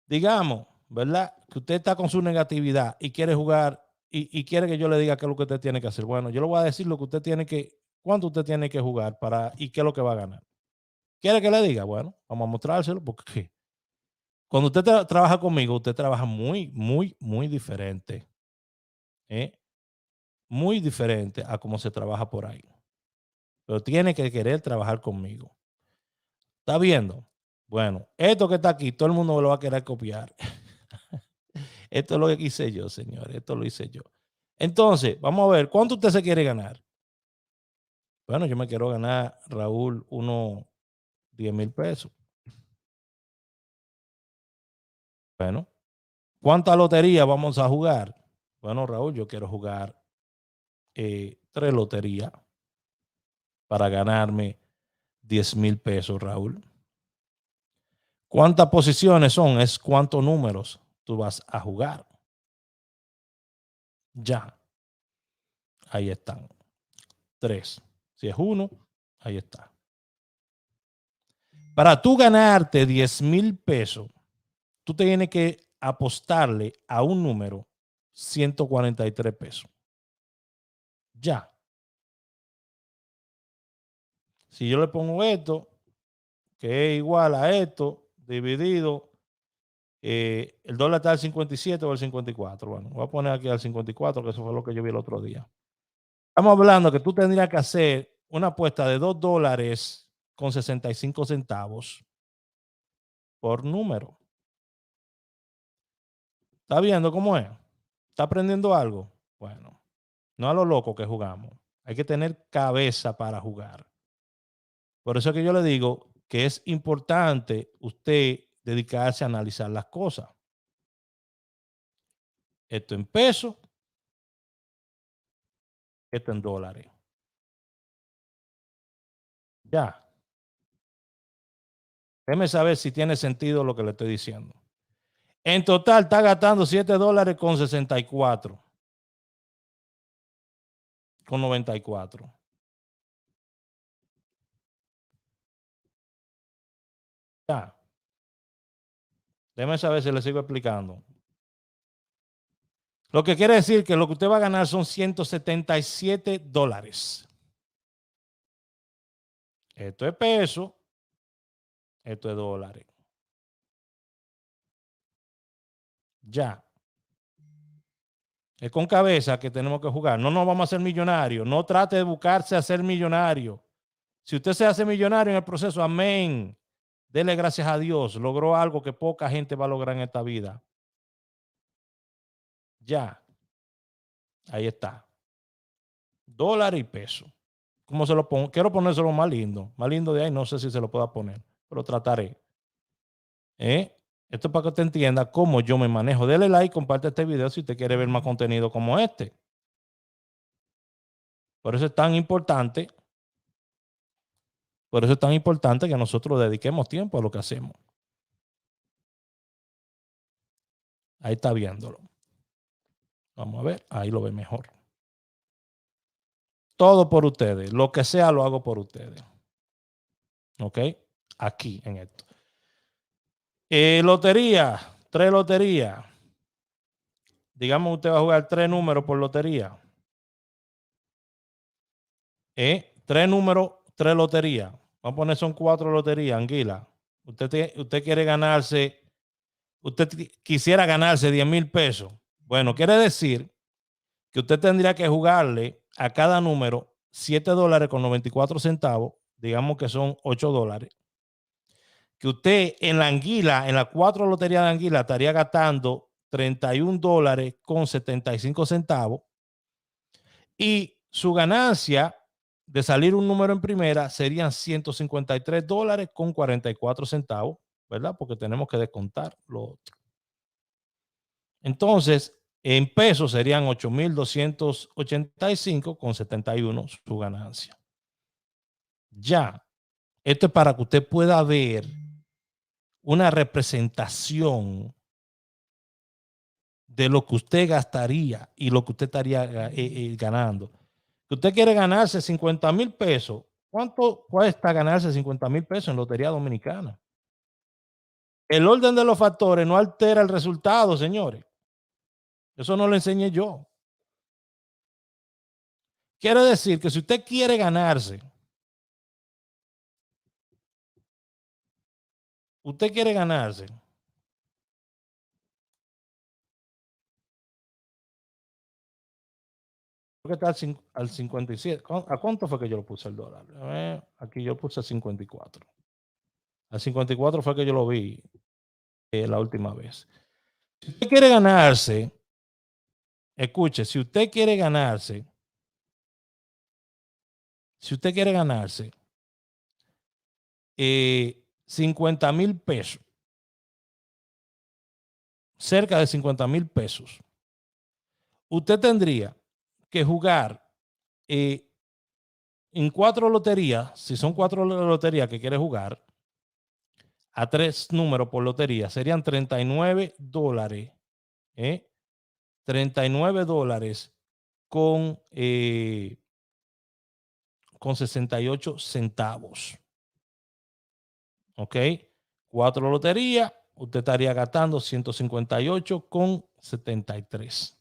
digamos, ¿verdad? Que usted está con su negatividad y quiere jugar y quiere que yo le diga qué es lo que usted tiene que hacer. Bueno, yo le voy a decir lo que usted tiene que, cuánto usted tiene que jugar y qué es lo que va a ganar. ¿Quiere que le diga? Bueno, vamos a mostrárselo porque cuando usted trabaja conmigo, usted trabaja muy, muy, muy diferente. Muy diferente a cómo se trabaja por ahí. Pero tiene que querer trabajar conmigo. ¿Está viendo? Bueno, esto que está aquí, todo el mundo me lo va a querer copiar. Esto es lo que hice yo, señores. Esto lo hice yo. Entonces, vamos a ver, ¿cuánto usted se quiere ganar? Bueno, yo me quiero ganar, Raúl, unos 10,000 pesos. Bueno, ¿cuánta lotería vamos a jugar? Bueno, Raúl, yo quiero jugar 3 loterías para ganarme 10,000 pesos, Raúl. ¿Cuántas posiciones son? Es cuántos números tú vas a jugar. Ya. Ahí están. 3. Si es 1, ahí está. Para tú ganarte 10,000 pesos, tú tienes que apostarle a un número 143 pesos. Ya. Si yo le pongo esto, que es igual a esto, dividido, el dólar está al 57 o al 54. Bueno, voy a poner aquí al 54, que eso fue lo que yo vi el otro día. Estamos hablando que tú tendrías que hacer una apuesta de $2.65 por número. ¿Está viendo cómo es? ¿Está aprendiendo algo? Bueno, no a lo loco que jugamos. Hay que tener cabeza para jugar. Por eso es que yo le digo que es importante usted dedicarse a analizar las cosas. Esto en pesos, esto en dólares. Ya. Déjeme saber si tiene sentido lo que le estoy diciendo. En total está gastando $7.64 con 94. Ya. Déjeme saber si le sigo explicando. Lo que quiere decir que lo que usted va a ganar son $177. Esto es peso, esto es dólares. Ya. Es con cabeza que tenemos que jugar. No nos vamos a hacer millonarios. No trate de buscarse a ser millonario. Si usted se hace millonario en el proceso, amén. Dele gracias a Dios. Logró algo que poca gente va a lograr en esta vida. Ya. Ahí está. Dólar y peso. ¿Cómo se lo pongo? Quiero ponérselo más lindo. Más lindo de ahí. No sé si se lo pueda poner, pero trataré. Esto es para que usted entienda cómo yo me manejo. Dele like, comparte este video si usted quiere ver más contenido como este. Por eso es tan importante. Por eso es tan importante que nosotros dediquemos tiempo a lo que hacemos. Ahí está viéndolo. Vamos a ver. Ahí lo ve mejor. Todo por ustedes. Lo que sea lo hago por ustedes. ¿Ok? Aquí en esto. Lotería. 3 loterías. Digamos usted va a jugar 3 números por lotería. 3 números, 3 loterías. Vamos a poner son 4 loterías, anguila. Usted quiere ganarse, usted quisiera ganarse 10,000 pesos. Bueno, quiere decir que usted tendría que jugarle a cada número $7.94, digamos que son $8. Que usted en la anguila, en las 4 loterías de anguila, estaría gastando $31.75 y su ganancia de salir un número en primera serían $153.44, ¿verdad? Porque tenemos que descontar lo otro. Entonces, en pesos serían 8,285.71 su ganancia. Ya, esto es para que usted pueda ver una representación de lo que usted gastaría y lo que usted estaría ganando. Si usted quiere ganarse 50,000 pesos, ¿cuánto cuesta ganarse 50,000 pesos en Lotería Dominicana? El orden de los factores no altera el resultado, señores. Eso no lo enseñé yo. Quiere decir que si usted quiere ganarse, creo que está al 57. ¿A cuánto fue que yo lo puse el dólar? Aquí yo puse 54. Al 54 fue que yo lo vi la última vez. Si usted quiere ganarse, escuche, si usted quiere ganarse 50,000 pesos, cerca de 50,000 pesos, usted tendría que jugar en 4 loterías, si son 4 loterías que quiere jugar, a 3 números por lotería, serían $39. $39 con 68 centavos. ¿Ok? 4 loterías, usted estaría gastando 158,73.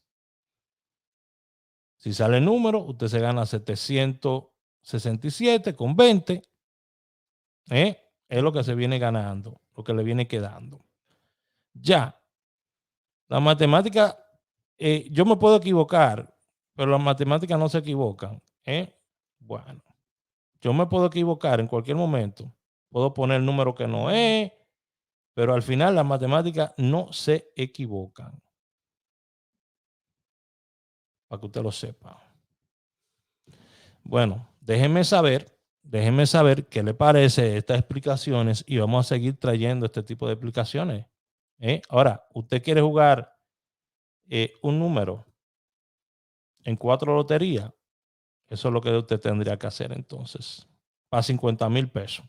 Si sale el número, usted se gana 767,20. Es lo que se viene ganando, lo que le viene quedando. Ya, la matemática, yo me puedo equivocar, pero las matemáticas no se equivocan. Bueno, yo me puedo equivocar en cualquier momento. Puedo poner el número que no es, pero al final las matemáticas no se equivocan. Para que usted lo sepa. Bueno, déjenme saber qué le parece estas explicaciones y vamos a seguir trayendo este tipo de explicaciones. Ahora, usted quiere jugar un número en 4 loterías. Eso es lo que usted tendría que hacer entonces. Para 50,000 pesos.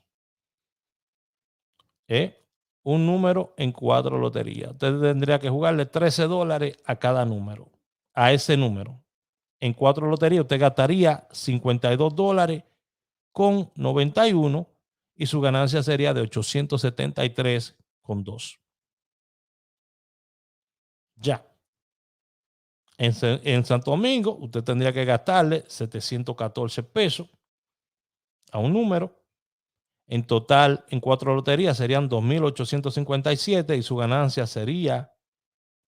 Un número en 4 loterías. Usted tendría que jugarle $13 a cada número. A ese número. En 4 loterías usted gastaría $52,91 y su ganancia sería de 873,2. Ya. En Santo Domingo usted tendría que gastarle 714 pesos a un número. En total, en 4 loterías serían 2,857 y su ganancia sería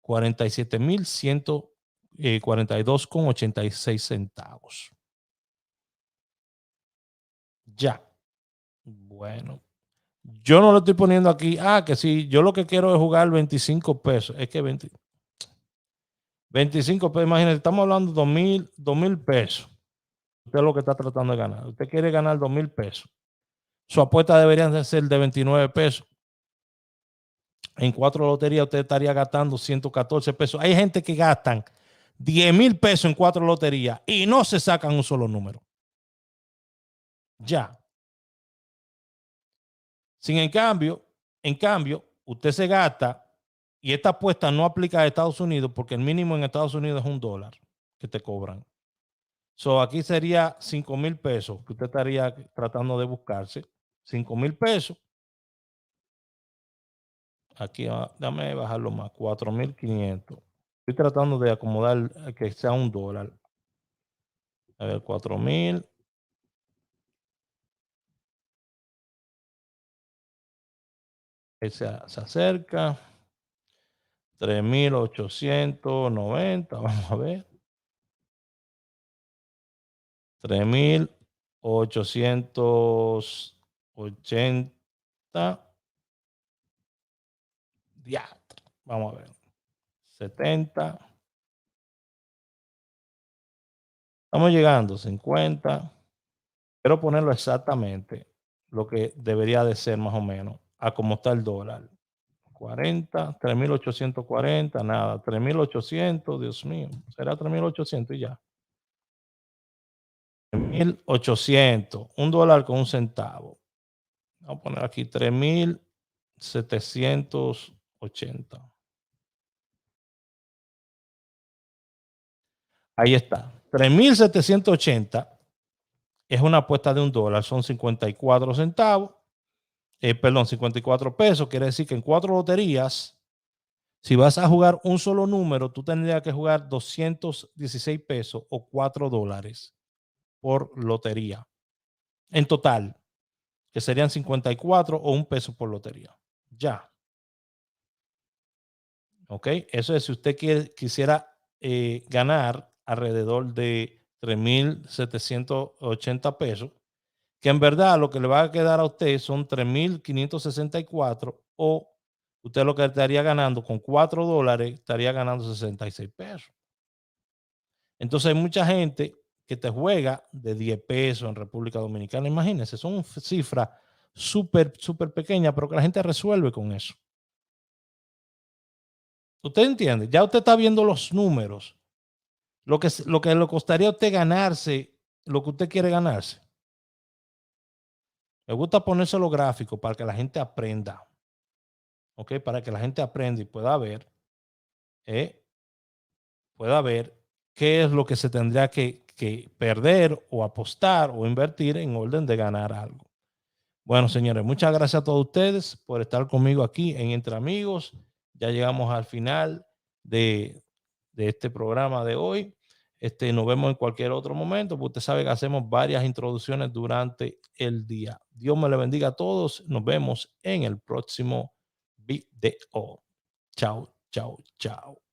47,142,86 centavos. Ya. Bueno. Yo no lo estoy poniendo aquí. Que sí, yo lo que quiero es jugar 25 pesos. Es que 25 pesos, imagínense, estamos hablando de 2,000 pesos. Usted es lo que está tratando de ganar. Usted quiere ganar 2,000 pesos. Su apuesta debería ser de 29 pesos. En 4 loterías usted estaría gastando 114 pesos. Hay gente que gastan 10,000 pesos en 4 loterías y no se sacan un solo número. Ya. En cambio, usted se gasta, y esta apuesta no aplica a Estados Unidos porque el mínimo en Estados Unidos es $1 que te cobran. Aquí sería 5,000 pesos que usted estaría tratando de buscarse. 5,000 pesos. Aquí, déjame bajarlo más. 4,500. Estoy tratando de acomodar que sea $1. A ver, 4,000. Se acerca. 3,890. Vamos a ver. 3,880. Diatre. Vamos a ver. 70. Estamos llegando. 50. Quiero ponerlo exactamente lo que debería de ser más o menos a cómo está el dólar. 40, 3,840, nada, 3,800, Dios mío, será 3,800 y ya. 3,800, $1 con un centavo. Vamos a poner aquí 3,780. Ahí está, 3,780 es una apuesta de $1, son 54 centavos. Perdón, 54 pesos. Quiere decir que en 4 loterías, si vas a jugar un solo número, tú tendrías que jugar 216 pesos o $4 por lotería. En total, que serían 54 o $1 por lotería. Ya. Ok. Eso es si usted quisiera ganar alrededor de 3,780 pesos. Que en verdad lo que le va a quedar a usted son 3,564 o usted lo que estaría ganando con $4 estaría ganando 66 pesos. Entonces hay mucha gente que te juega de 10 pesos en República Dominicana. Imagínense, son cifras súper pequeñas, pero que la gente resuelve con eso. ¿Usted entiende? Ya usted está viendo los números. Lo que le costaría a usted ganarse lo que usted quiere ganarse. Me gusta ponerse los gráficos para que la gente aprenda. ¿Ok? Para que la gente aprenda y pueda ver qué es lo que se tendría que perder o apostar o invertir en orden de ganar algo. Bueno, señores, muchas gracias a todos ustedes por estar conmigo aquí en Entre Amigos. Ya llegamos al final de este programa de hoy. Nos vemos en cualquier otro momento, porque usted sabe que hacemos varias introducciones durante el día. Dios me le bendiga a todos. Nos vemos en el próximo video. Chao, chao, chao.